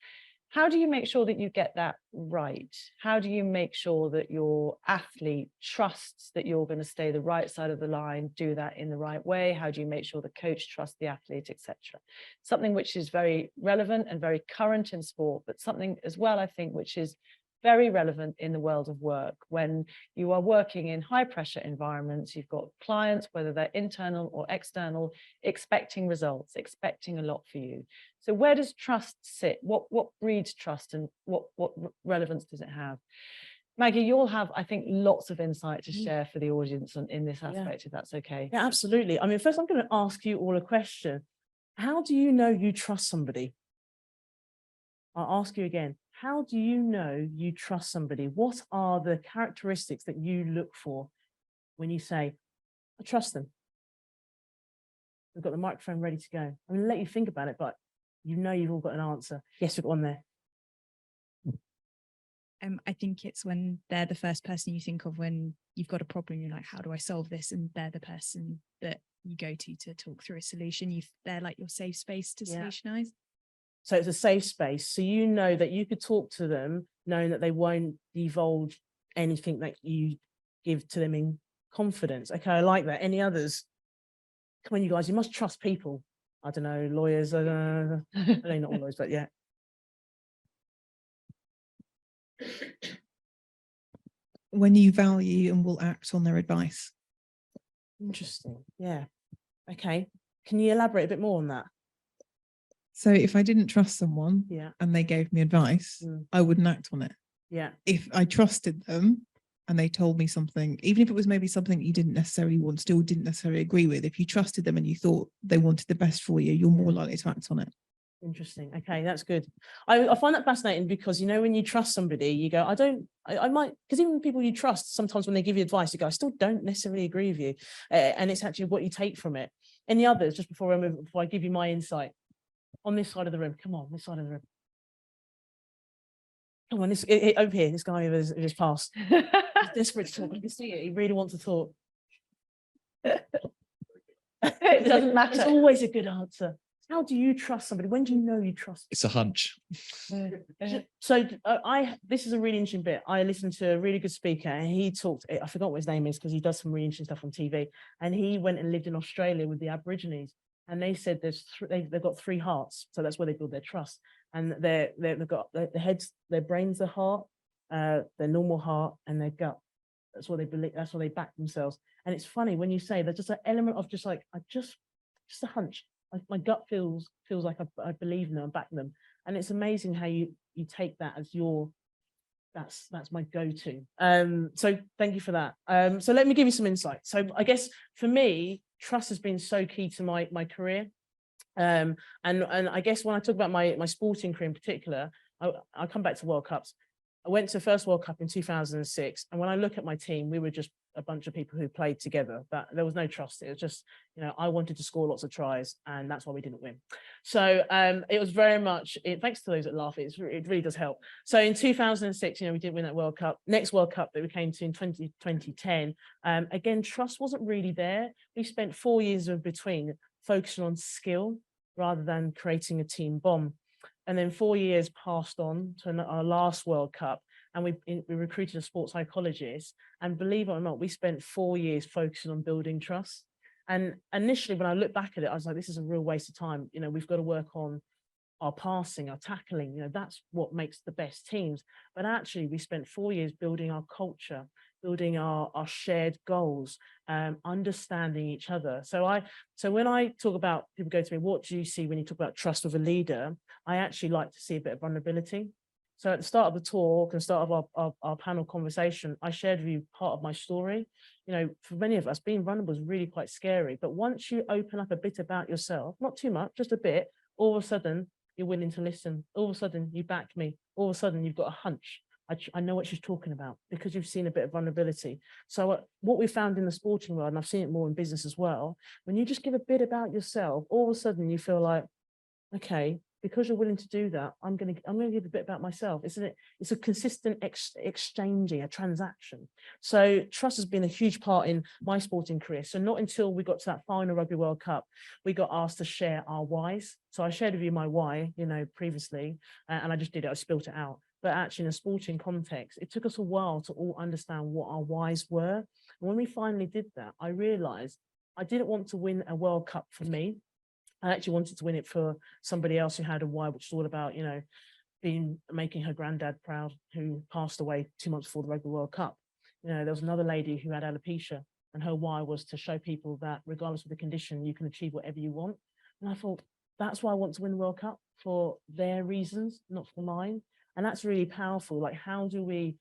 How do you make sure that you get that right? How do you make sure that your athlete trusts that you're going to stay the right side of the line, do that in the right way? How do you make sure the coach trusts the athlete, etc.? Something which is very relevant and very current in sport, but something as well, I think, which is very relevant in the world of work. When you are working in high pressure environments, you've got clients, whether they're internal or external, expecting results, expecting a lot for you. So where does trust sit? What breeds trust, and what relevance does it have? Maggie, you'll have, I think, lots of insight to share for the audience in this aspect, if that's okay. Yeah, absolutely. I mean, first I'm going to ask you all a question. How do you know you trust somebody? I'll ask you again. How do you know you trust somebody? What are the characteristics that you look for when you say, I trust them? We've got the microphone ready to go. I'm going to let you think about it, but you know you've all got an answer. Yes, we've got one there. I think it's when they're the first person you think of when you've got a problem. You're like, how do I solve this? And they're the person that you go to talk through a solution. They're like your safe space to solutionize. So it's a safe space. So you know that you could talk to them knowing that they won't divulge anything that you give to them in confidence. Okay, I like that. Any others? Come on, you guys, you must trust people. I don't know, lawyers, I don't know, not all lawyers, but yeah. When you value and will act on their advice. Interesting. Yeah. Okay. Can you elaborate a bit more on that? So if I didn't trust someone Yeah. and they gave me advice, I wouldn't act on it. Yeah. If I trusted them and they told me something, even if it was maybe something you didn't necessarily want, still didn't necessarily agree with, if you trusted them and you thought they wanted the best for you, you're more likely to act on it. Interesting. Okay, that's good. I find that fascinating because, you know, when you trust somebody, you go, I might, because even people you trust, sometimes when they give you advice, you go, I still don't necessarily agree with you. And it's actually what you take from it. Any others, just before I give you my insight, on this side of the room, come on, this side of the room. Come on, over here, this guy who just passed. He's desperate to talk. You can see it. He really wants to talk. It doesn't matter. It's always a good answer. How do you trust somebody? When do you know you trust? It's a hunch. So this is a really interesting bit. I listened to a really good speaker and he talked, I forgot what his name is because he does some really interesting stuff on TV. And he went and lived in Australia with the Aborigines. And they said they've got 3 hearts. So that's where they build their trust. And they've got their heads, their brains, their heart, their normal heart and their gut. That's what they believe. That's what they back themselves. And it's funny when you say there's just an element of just like, just a hunch. My gut feels like I believe in them and back them. And it's amazing how you take that as that's my go-to. So thank you for that. So let me give you some insight. So I guess for me, trust has been so key to my career. And I guess when I talk about my sporting career in particular, I'll come back to World Cups. I went to the first World Cup in 2006. And when I look at my team, we were just a bunch of people who played together, but there was no trust. It was just, you know, I wanted to score lots of tries and that's why we didn't win. So it was very much, thanks to those that laugh, it really does help. So in 2006, you know, we didn't win that World Cup. Next World Cup that we came to in 2010, again, trust wasn't really there. We spent 4 years in between focusing on skill rather than creating a team bomb. And then 4 years passed on to our last World Cup and we recruited a sports psychologist, and believe it or not, we spent 4 years focusing on building trust. And initially when I look back at it, I was like, this is a real waste of time. You know, we've got to work on our passing, our tackling, you know, that's what makes the best teams. But actually we spent 4 years building our culture, building our shared goals, understanding each other. So when I talk about, people go to me, what do you see when you talk about trust with a leader? I actually like to see a bit of vulnerability. So at the start of the talk and start of our panel conversation, I shared with you part of my story. You know, for many of us, being vulnerable is really quite scary. But once you open up a bit about yourself, not too much, just a bit, all of a sudden, you're willing to listen. All of a sudden, you back me. All of a sudden, you've got a hunch. I know what she's talking about because you've seen a bit of vulnerability. So what we found in the sporting world, and I've seen it more in business as well, when you just give a bit about yourself, all of a sudden you feel like, okay, because you're willing to do that, I'm going to give a bit about myself. It's a consistent exchanging, a transaction. So trust has been a huge part in my sporting career. So not until we got to that final Rugby World Cup, we got asked to share our whys. So I shared with you my why, you know, previously, and I just did it, I spilt it out. But actually in a sporting context, it took us a while to all understand what our whys were. And when we finally did that, I realized I didn't want to win a World Cup for me. I actually wanted to win it for somebody else who had a why, which is all about, you know, making her granddad proud, who passed away 2 months before the Rugby World Cup. You know, there was another lady who had alopecia, and her why was to show people that regardless of the condition, you can achieve whatever you want. And I thought, that's why I want to win the World Cup, for their reasons, not for mine. And that's really powerful. Like, how do we,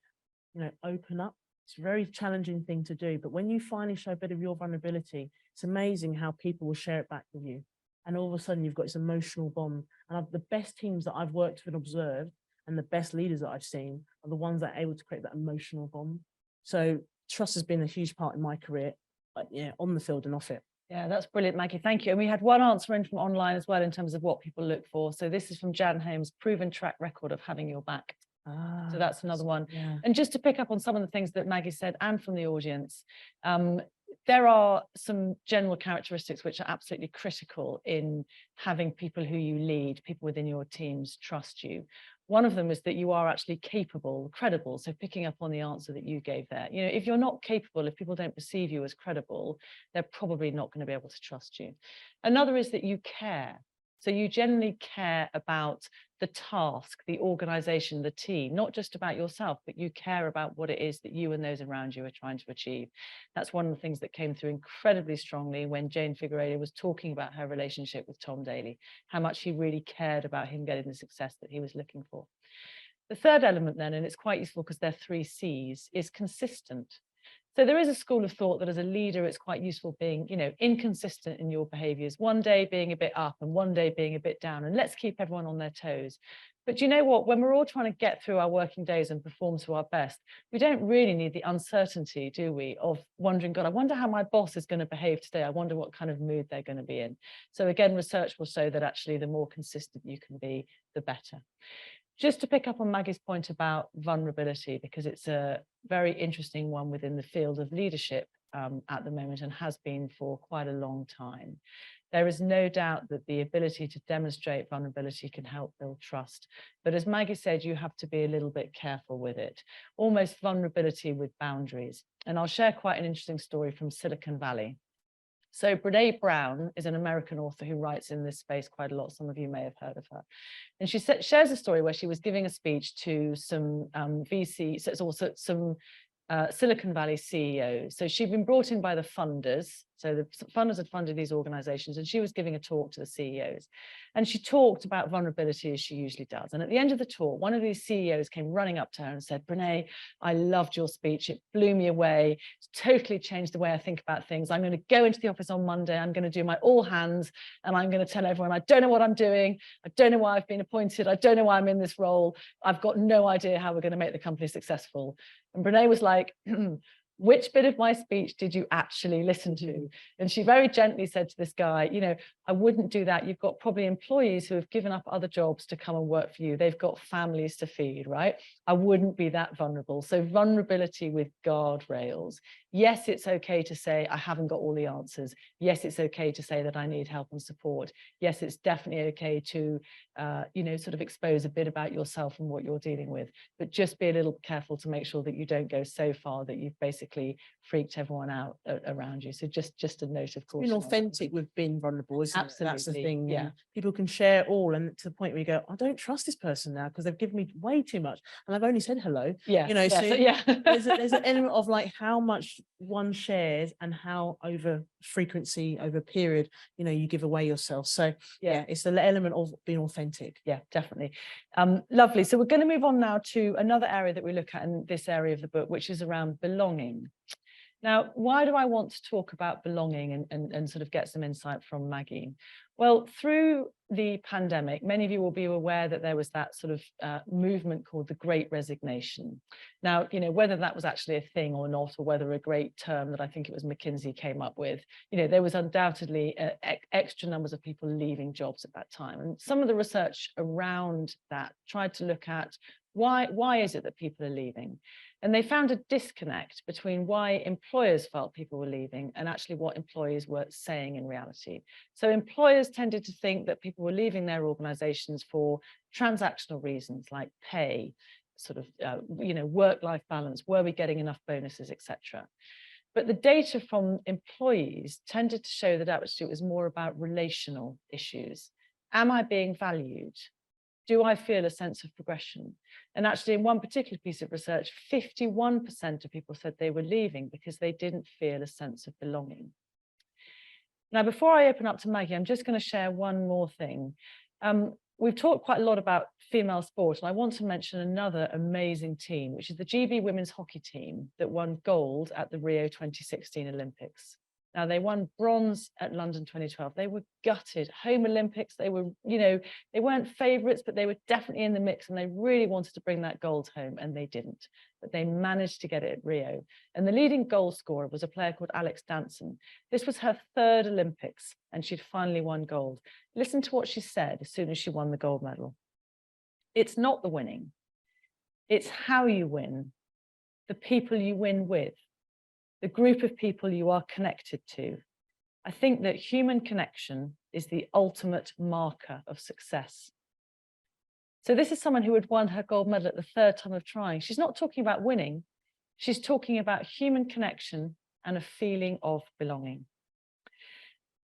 you know, open up? It's a very challenging thing to do. But when you finally show a bit of your vulnerability, it's amazing how people will share it back with you. And all of a sudden you've got this emotional bond. And the best teams that I've worked with and observed, and the best leaders that I've seen, are the ones that are able to create that emotional bond. So trust has been a huge part in my career, but yeah, on the field and off it. Yeah, that's brilliant, Maggie. Thank you. And we had one answer in from online as well in terms of what people look for. So this is from Jan Holmes, proven track record of having your back. So that's another one. Yeah. And just to pick up on some of the things that Maggie said and from the audience, there are some general characteristics which are absolutely critical in having people who you lead, people within your teams trust you. One of them is that you are actually capable, credible. So picking up on the answer that you gave there, you know, if you're not capable, if people don't perceive you as credible, they're probably not going to be able to trust you. Another is that you care. So you generally care about the task, the organization, the team, not just about yourself, but you care about what it is that you and those around you are trying to achieve. That's one of the things that came through incredibly strongly when Jane Figueiredo was talking about her relationship with Tom Daly, how much he really cared about him getting the success that he was looking for. The third element then, and it's quite useful because they're 3 C's, is consistent. So there is a school of thought that as a leader, it's quite useful being, you know, inconsistent in your behaviors, one day being a bit up and one day being a bit down, and let's keep everyone on their toes. But you know what, when we're all trying to get through our working days and perform to our best, we don't really need the uncertainty, do we, of wondering, God, I wonder how my boss is going to behave today. I wonder what kind of mood they're going to be in. So again, research will show that actually the more consistent you can be, the better. Just to pick up on Maggie's point about vulnerability, because it's a very interesting one within the field of leadership at the moment and has been for quite a long time. There is no doubt that the ability to demonstrate vulnerability can help build trust. But as Maggie said, you have to be a little bit careful with it, almost vulnerability with boundaries. And I'll share quite an interesting story from Silicon Valley. So Brené Brown is an American author who writes in this space quite a lot. Some of you may have heard of her. And she shares a story where she was giving a speech to some VC, so it's also some Silicon Valley CEOs. So she'd been brought in by the funders. So the funders had funded these organizations, and she was giving a talk to the CEOs. And she talked about vulnerability as she usually does. And at the end of the talk, one of these CEOs came running up to her and said, Brené, I loved your speech. It blew me away. It's totally changed the way I think about things. I'm going to go into the office on Monday. I'm going to do my all hands, and I'm going to tell everyone, I don't know what I'm doing. I don't know why I've been appointed. I don't know why I'm in this role. I've got no idea how we're going to make the company successful. And Brené was like, which bit of my speech did you actually listen to? And she very gently said to this guy, you know, I wouldn't do that. You've got probably employees who have given up other jobs to come and work for you. They've got families to feed, right? I wouldn't be that vulnerable. So vulnerability with guardrails. Yes, it's okay to say, I haven't got all the answers. Yes, it's okay to say that I need help and support. Yes, it's definitely okay to, you know, sort of expose a bit about yourself and what you're dealing with, but just be a little careful to make sure that you don't go so far that you've basically freaked everyone out around you. So just a note of caution. Being authentic with being vulnerable, isn't Absolutely. it? That's the thing. Yeah. And people can share all, and to the point where you go, I don't trust this person now because they've given me way too much, and I've only said hello. Yeah. You know, yeah, so yeah. there's an element of like how much one shares and how over frequency, over period, you know, you give away yourself. So yeah, it's the element of being authentic. Yeah, definitely. Lovely. So we're going to move on now to another area that we look at in this area of the book, which is around belonging. Now, why do I want to talk about belonging and sort of get some insight from Maggie? Well, through the pandemic, many of you will be aware that there was that sort of movement called the Great Resignation. Now, you know, whether that was actually a thing or not, or whether a great term that I think it was McKinsey came up with, you know, there was undoubtedly extra numbers of people leaving jobs at that time. And some of the research around that tried to look at why is it that people are leaving? And they found a disconnect between why employers felt people were leaving and actually what employees were saying in reality. So employers tended to think that people were leaving their organizations for transactional reasons like pay, sort of, you know, work-life balance, were we getting enough bonuses, etc. But the data from employees tended to show that actually it was more about relational issues. Am I being valued? Do I feel a sense of progression? And actually, in one particular piece of research, 51% of people said they were leaving because they didn't feel a sense of belonging. Now, before I open up to Maggie, I'm just going to share one more thing. We've talked quite a lot about female sport, and I want to mention another amazing team, which is the GB women's hockey team that won gold at the Rio 2016 Olympics. Now, they won bronze at London 2012. They were gutted. Home Olympics, they were, you know, they weren't favourites, but they were definitely in the mix, and they really wanted to bring that gold home, and they didn't. But they managed to get it at Rio. And the leading goal scorer was a player called Alex Danson. This was her third Olympics, and she'd finally won gold. Listen to what she said as soon as she won the gold medal. It's not the winning. It's how you win, the people you win with, the group of people you are connected to. I think that human connection is the ultimate marker of success. So this is someone who had won her gold medal at the 3rd time of trying. She's not talking about winning. She's talking about human connection and a feeling of belonging.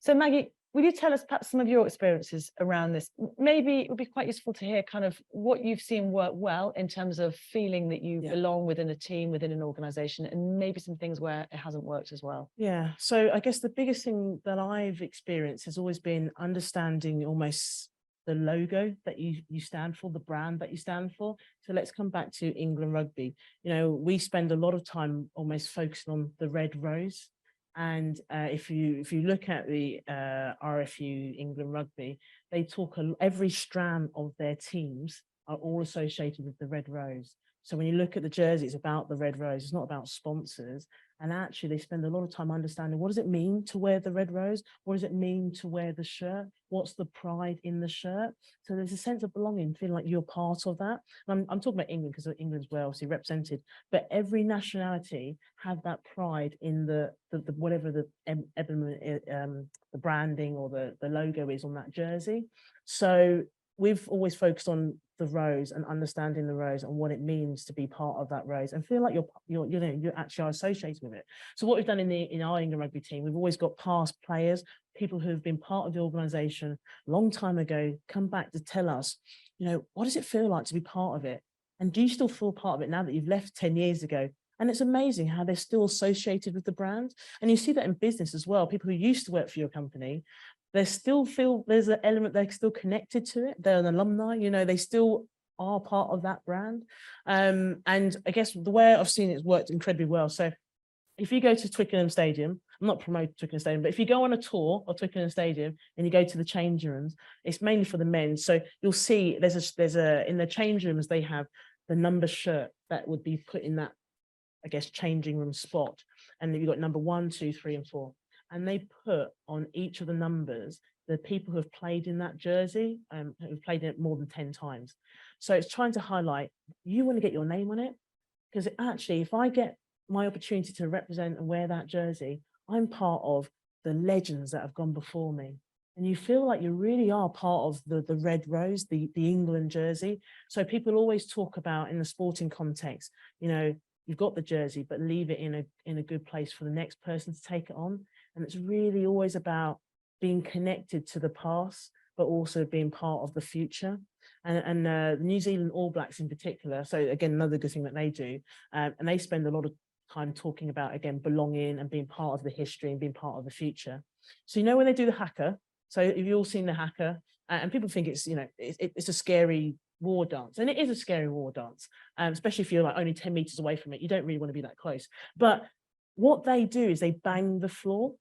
So Maggie, will you tell us perhaps some of your experiences around this? Maybe it would be quite useful to hear kind of what you've seen work well in terms of feeling that you belong within a team, within an organization, and maybe some things where it hasn't worked as well. Yeah, so I guess the biggest thing that I've experienced has always been understanding almost the logo that you stand for, the brand that you stand for. So let's come back to England rugby. You know, we spend a lot of time almost focusing on the red rose. And if you look at the RFU England rugby, they talk every strand of their teams are all associated with the red rose. So when you look at the jersey, it's about the red rose. It's not about sponsors. And actually, they spend a lot of time understanding what does it mean to wear the red rose? What does it mean to wear the shirt? What's the pride in the shirt? So there's a sense of belonging, feeling like you're part of that. And I'm talking about England because England's well obviously represented, but every nationality have that pride in the whatever the the branding or the logo is on that jersey. So we've always focused on the rose and understanding the rose and what it means to be part of that rose and feel like you actually are associated with it. So what we've done in our England rugby team, we've always got past players, people who have been part of the organisation a long time ago, come back to tell us, you know, what does it feel like to be part of it? And do you still feel part of it now that you've left 10 years ago? And it's amazing how they're still associated with the brand. And you see that in business as well. People who used to work for your company, they still feel there's an element, they're still connected to it. They're an alumni, you know, they still are part of that brand. And I guess the way I've seen it's worked incredibly well. So if you go to Twickenham Stadium, I'm not promoting Twickenham Stadium, but if you go on a tour of Twickenham Stadium and you go to the change rooms, it's mainly for the men. So you'll see in the change rooms, they have the number shirt that would be put in that, I guess, changing room spot. And then you've got number 1, 2, 3, and 4. And they put on each of the numbers the people who have played in that jersey, who've played in it more than 10 times. So it's trying to highlight, you want to get your name on it, because actually, if I get my opportunity to represent and wear that jersey, I'm part of the legends that have gone before me. And you feel like you really are part of the red rose, the England jersey. So people always talk about in the sporting context, you know, you've got the jersey, but leave it in a good place for the next person to take it on. And it's really always about being connected to the past, but also being part of the future. And the New Zealand All Blacks in particular, so again, another good thing that they do, and they spend a lot of time talking about, again, belonging and being part of the history and being part of the future. So, you know, when they do the haka, so have you all seen the haka? And people think it's, you know, it's a scary war dance, and it is a scary war dance, especially if you're like only 10 meters away from it. You don't really want to be that close. But what they do is they bang the floor.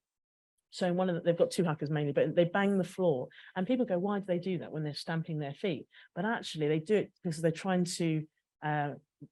So in one of they've got 2 hackers mainly, but they bang the floor, and people go, why do they do that when they're stamping their feet? But actually they do it because they're trying to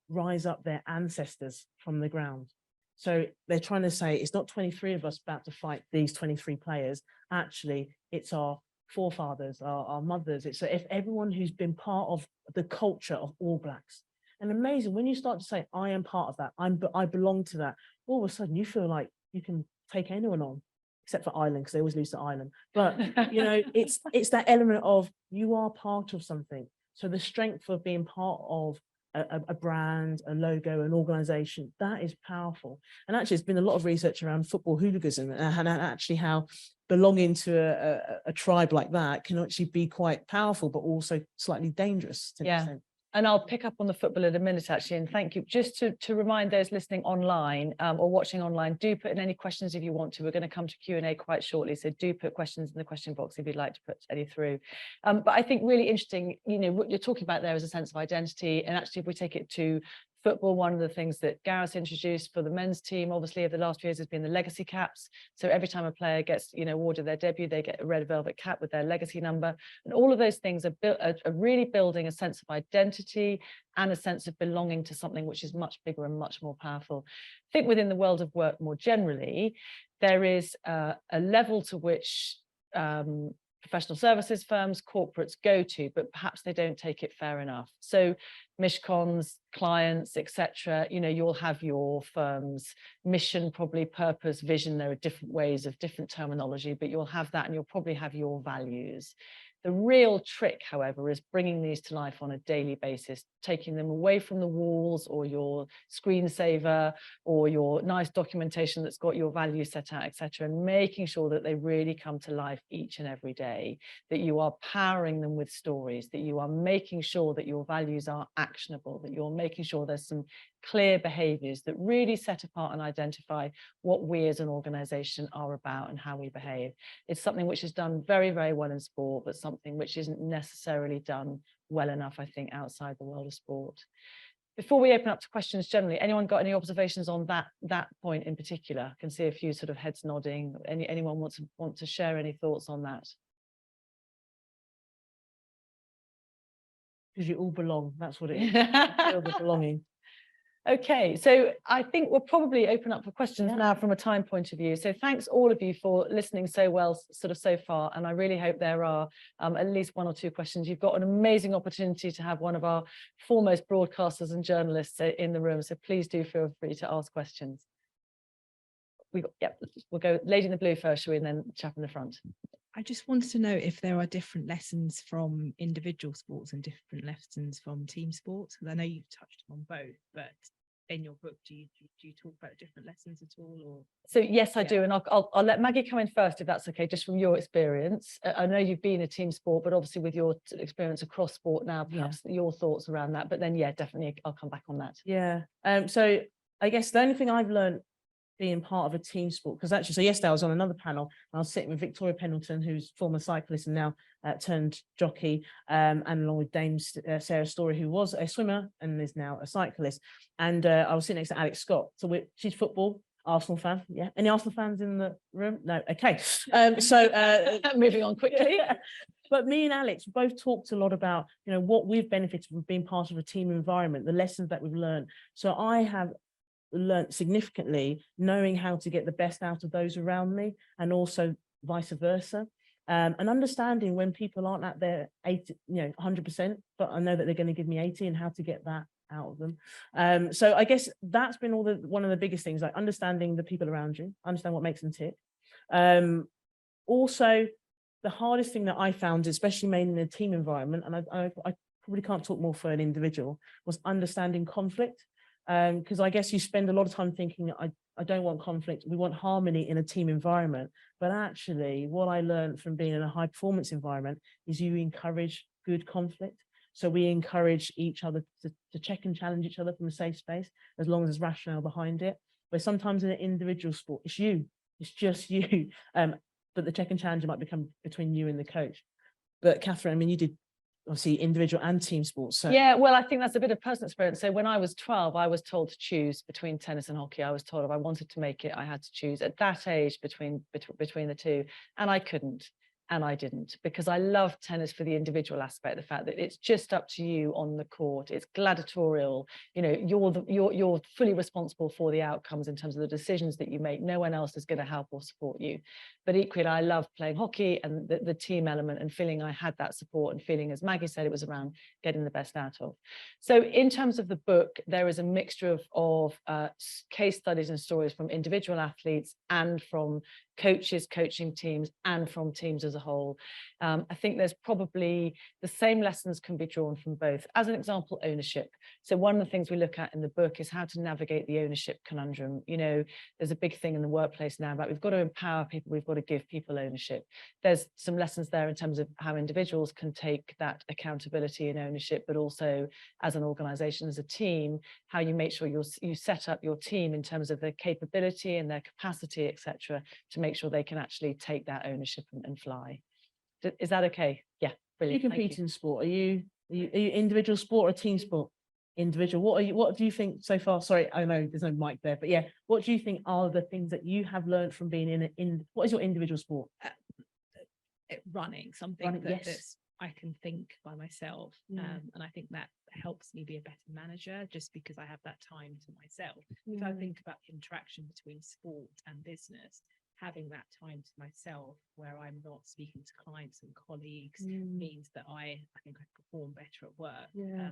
rise up their ancestors from the ground. So they're trying to say it's not 23 of us about to fight these 23 players. Actually, it's our forefathers, our mothers. It's if everyone who's been part of the culture of All Blacks. And amazing when you start to say, I am part of that, I belong to that, all of a sudden you feel like you can take anyone on, except for Ireland, because they always lose to Ireland. But you know, it's that element of you are part of something. So the strength of being part of a brand, a logo, an organization, that is powerful. And actually, there's been a lot of research around football hooliganism and actually how belonging to a tribe like that can actually be quite powerful, but also slightly dangerous to an extent. And I'll pick up on the football in a minute, actually, and thank you. Just to remind those listening online or watching online, do put in any questions if you want to. We're going to come to Q&A quite shortly, so do put questions in the question box if you'd like to put any through. But I think really interesting, you know, what you're talking about there is a sense of identity, and actually if we take it to football, one of the things that Gareth introduced for the men's team, obviously, over the last few years has been the legacy caps. So every time a player gets, you know, awarded their debut, they get a red velvet cap with their legacy number. And all of those things are really building a sense of identity and a sense of belonging to something which is much bigger and much more powerful. I think within the world of work more generally, there is a level to which professional services firms, corporates go to, but perhaps they don't take it fair enough. So Mishcon's clients, etc., you know, you'll have your firm's mission, probably purpose, vision. There are different ways of different terminology, but you'll have that, and you'll probably have your values. The real trick, however, is bringing these to life on a daily basis, taking them away from the walls or your screensaver or your nice documentation that's got your values set out, etc., and making sure that they really come to life each and every day, that you are powering them with stories, that you are making sure that your values are actionable, that you're making sure there's some clear behaviors that really set apart and identify what we as an organization are about and how we behave. It's something which is done very, very well in sport, but something which isn't necessarily done well enough, I think, outside the world of sport. Before we open up to questions generally, anyone got any observations on that point in particular? I can see a few sort of heads nodding. Anyone want to share any thoughts on that? Because you all belong. That's what it is. Feel the belonging. Okay, so I think we'll probably open up for questions now from a time point of view. So thanks all of you for listening so well, sort of so far. And I really hope there are at least one or two questions. You've got an amazing opportunity to have one of our foremost broadcasters and journalists in the room. So please do feel free to ask questions. We'll go lady in the blue first, shall we, and then chap in the front. I just wanted to know if there are different lessons from individual sports and different lessons from team sports, because I know you've touched on both, but in your book, do you talk about different lessons at all? Or so yes, I do, and I'll let Maggie come in first, if that's okay, just from your experience. I know you've been a team sport, but obviously with your experience across sport now, perhaps your thoughts around that. But then, yeah, definitely, I'll come back on that. Yeah. So I guess the only thing I've learned being part of a team sport, because actually, so yesterday I was on another panel and I was sitting with Victoria Pendleton, who's former cyclist and now turned jockey, and along with Dame Sarah Story, who was a swimmer and is now a cyclist. And I was sitting next to Alex Scott. So she's football, Arsenal fan. Yeah. Any Arsenal fans in the room? No. Okay. So moving on quickly. But me and Alex both talked a lot about, you know, what we've benefited from being part of a team environment, the lessons that we've learned. So I have learned significantly knowing how to get the best out of those around me, and also vice versa, and understanding when people aren't at their 100%, but I know that they're going to give me 80, and how to get that out of them. So I guess that's been one of the biggest things, like understanding the people around you, understand what makes them tick. Also, the hardest thing that I found, especially mainly in a team environment, and I probably can't talk more for an individual, was understanding conflict. Because I guess you spend a lot of time thinking, I don't want conflict, we want harmony in a team environment. But actually, what I learned from being in a high performance environment is you encourage good conflict. So we encourage each other to check and challenge each other from a safe space, as long as there's rationale behind it. But sometimes in an individual sport, it's just you. But the check and challenge might become between you and the coach. But Catherine, I mean, you did obviously individual and team sports. So. Yeah, well, I think that's a bit of personal experience. So when I was 12, I was told to choose between tennis and hockey. I was told if I wanted to make it, I had to choose at that age between the two, and I couldn't. And I didn't, because I love tennis for the individual aspect, the fact that it's just up to you on the court. It's gladiatorial. You know, you're fully responsible for the outcomes in terms of the decisions that you make. No one else is going to help or support you. But equally, I love playing hockey and the team element, and feeling I had that support, and feeling, as Maggie said, it was around getting the best out of. So in terms of the book, there is a mixture of case studies and stories from individual athletes and from coaches, coaching teams, and from teams as a whole. I think there's probably the same lessons can be drawn from both. As an example, ownership. So one of the things we look at in the book is how to navigate the ownership conundrum. You know, there's a big thing in the workplace now about we've got to empower people, we've got to give people ownership. There's some lessons there in terms of how individuals can take that accountability and ownership, but also as an organization, as a team, how you make sure you set up your team in terms of their capability and their capacity, etc., to make sure they can actually take that ownership and fly. Is that okay? Yeah, brilliant. You compete in sport. Are you individual sport or team sport? Individual. What do you think so far? Sorry, I know there's no mic there, but yeah, what do you think are the things that you have learned from being in what is your individual sport? Running, something Running, that's I can think by myself, Mm. and I think that helps me be a better manager, just because I have that time to myself. If I think about the interaction between sport and business, having that time to myself where I'm not speaking to clients and colleagues means that I think I perform better at work.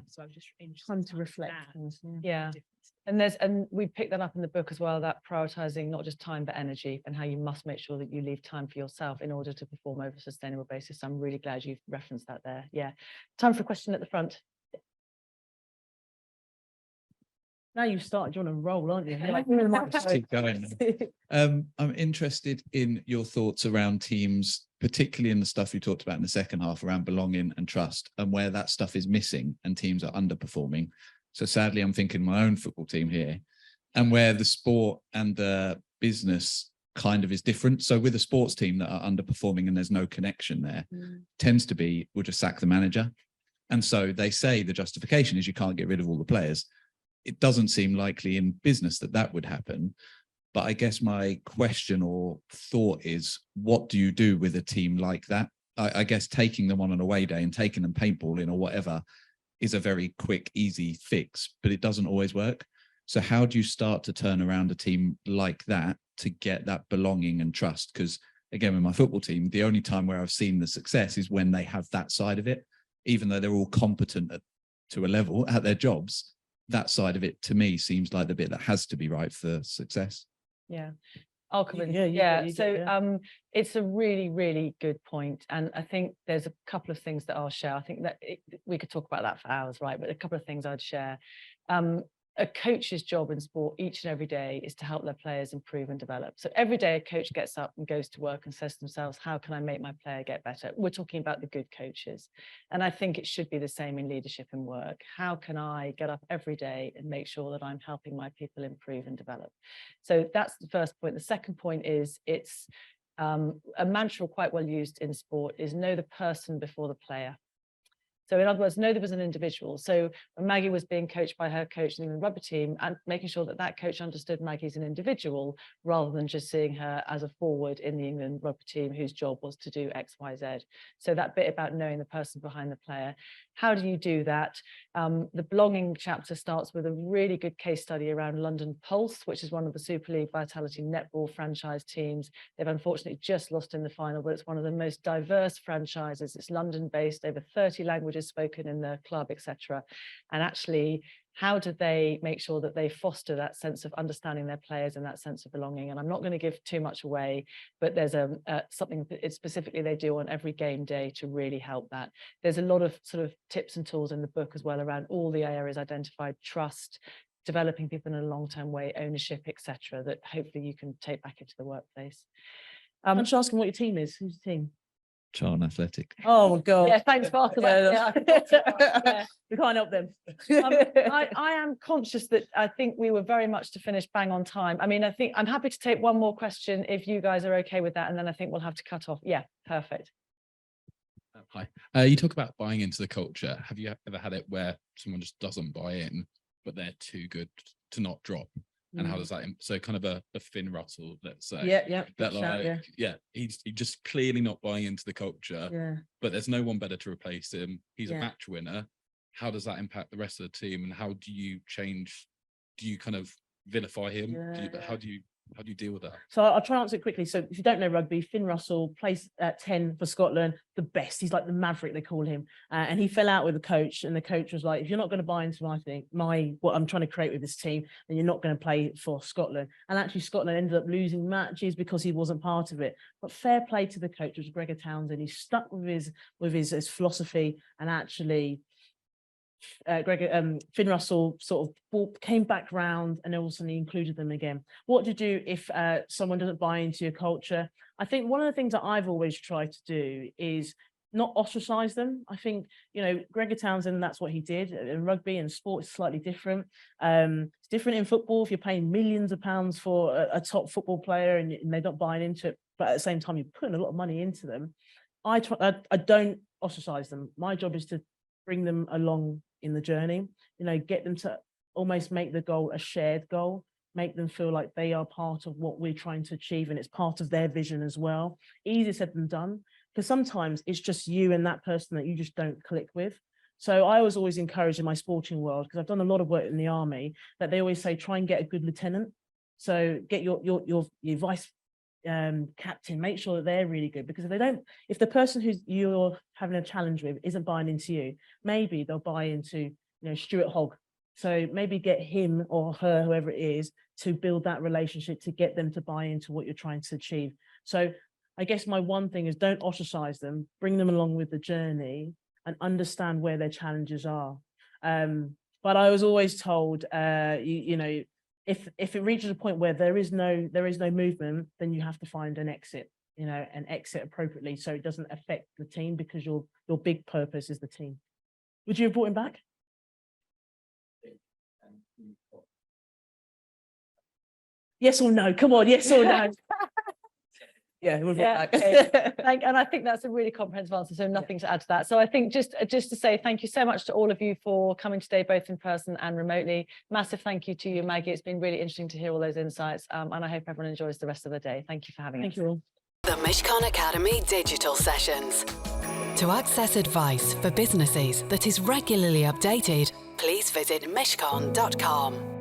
So I'm just interested Time to reflect. Yeah. And we picked that up in the book as well, that prioritizing not just time but energy, and how you must make sure that you leave time for yourself in order to perform over a sustainable basis. So I'm really glad you've referenced that there. Yeah. Time for a question at the front. Now you've started, you're on a roll, aren't you? Let's keep going. I'm interested in your thoughts around teams, particularly in the stuff you talked about in the second half around belonging and trust, and where that stuff is missing and teams are underperforming. So sadly, I'm thinking my own football team here, and where the sport and the business kind of is different. So with a sports team that are underperforming and there's no connection there, tends to be, we'll just sack the manager. And so they say the justification is you can't get rid of all the players. It doesn't seem likely in business that that would happen. But I guess my question or thought is, what do you do with a team like that? I guess taking them on an away day and taking them paintballing or whatever is a very quick, easy fix, but it doesn't always work. So how do you start to turn around a team like that to get that belonging and trust? Because again, with my football team, the only time where I've seen the success is when they have that side of it, even though they're all competent to a level at their jobs. That side of it to me seems like the bit that has to be right for success. Yeah, I'll come in. Yeah. So it's a really, really good point. And I think there's a couple of things that I'll share. I think that we could talk about that for hours, right? But a couple of things I'd share. A coach's job in sport each and every day is to help their players improve and develop. So every day a coach gets up and goes to work and says to themselves, how can I make my player get better? We're talking about the good coaches. And I think it should be the same in leadership and work. How can I get up every day and make sure that I'm helping my people improve and develop? So that's the first point. The second point is it's a mantra quite well used in sport is know the person before the player. So in other words, know there was an individual. So when Maggie was being coached by her coach in the rugby team, and making sure that that coach understood Maggie as an individual rather than just seeing her as a forward in the England rugby team whose job was to do X, Y, Z. So that bit about knowing the person behind the player. How do you do that? The belonging chapter starts with a really good case study around London Pulse, which is one of the Super League Vitality netball franchise teams. They've unfortunately just lost in the final, but it's one of the most diverse franchises. It's London based, over 30 languages spoken in the club, etc. And actually, how do they make sure that they foster that sense of understanding their players and that sense of belonging? And I'm not going to give too much away, but there's something that specifically they do on every game day to really help that. There's a lot of sort of tips and tools in the book as well around all the areas identified: trust, developing people in a long-term way, ownership, etc., that hopefully you can take back into the workplace. I'm just asking what your team is. Who's your team? Charlton Athletic. Oh God. Yeah, thanks for asking that. Yeah. We can't help them. I am conscious that I think we were very much to finish bang on time. I mean, I think I'm happy to take one more question if you guys are okay with that, and then I think we'll have to cut off. Yeah, perfect. Hi. You talk about buying into the culture. Have you ever had it where someone just doesn't buy in, but they're too good to not drop? And how does that, so kind of a Finn Russell, let's say. Yeah. That like, he's just clearly not buying into the culture, but there's no one better to replace him. He's a match winner. How does that impact the rest of the team? And how do you change, do you kind of vilify him? How do you deal with that? So I'll try and answer it quickly. So if you don't know rugby, Finn Russell plays at 10 for Scotland, the best. He's like the maverick, they call him. And he fell out with the coach, and the coach was like, if you're not going to buy into what I'm trying to create with this team, then you're not going to play for Scotland. And actually Scotland ended up losing matches because he wasn't part of it. But fair play to the coach, it was Gregor Townsend. He stuck with his philosophy, and actually Finn Russell sort of came back round, and all of a sudden he included them again. What to do if someone doesn't buy into your culture? I think one of the things that I've always tried to do is not ostracize them. I think, Gregor Townsend, that's what he did. In rugby and sport, it's slightly different. It's different in football if you're paying millions of pounds for a top football player and they're not buying into it, but at the same time you're putting a lot of money into them. I don't ostracize them. My job is to bring them along in the journey, get them to almost make the goal a shared goal, make them feel like they are part of what we're trying to achieve, and it's part of their vision as well. Easier said than done, because sometimes it's just you and that person that you just don't click with. So I was always encouraged in my sporting world, because I've done a lot of work in the army, that they always say, try and get a good lieutenant. So get your vice captain, make sure that they're really good, because if the person who's you're having a challenge with isn't buying into you, maybe they'll buy into, Stuart Hogg. So maybe get him or her, whoever it is, to build that relationship, to get them to buy into what you're trying to achieve. So I guess my one thing is, don't ostracize them, bring them along with the journey and understand where their challenges are. But I was always told, if it reaches a point where there is no movement, then you have to find an exit, and exit appropriately, so it doesn't affect the team, because your big purpose is the team. Would you have brought him back? Yes or no? Come on, yes or no? Yeah, we'll Yeah, back. and I think that's a really comprehensive answer, so nothing to add to that. So I think just to say thank you so much to all of you for coming today, both in person and remotely. Massive thank you to you, Maggie. It's been really interesting to hear all those insights, and I hope everyone enjoys the rest of the day. Thank you for having us. Thank you all. The Mishcon Academy Digital Sessions. To access advice for businesses that is regularly updated, please visit mishcon.com.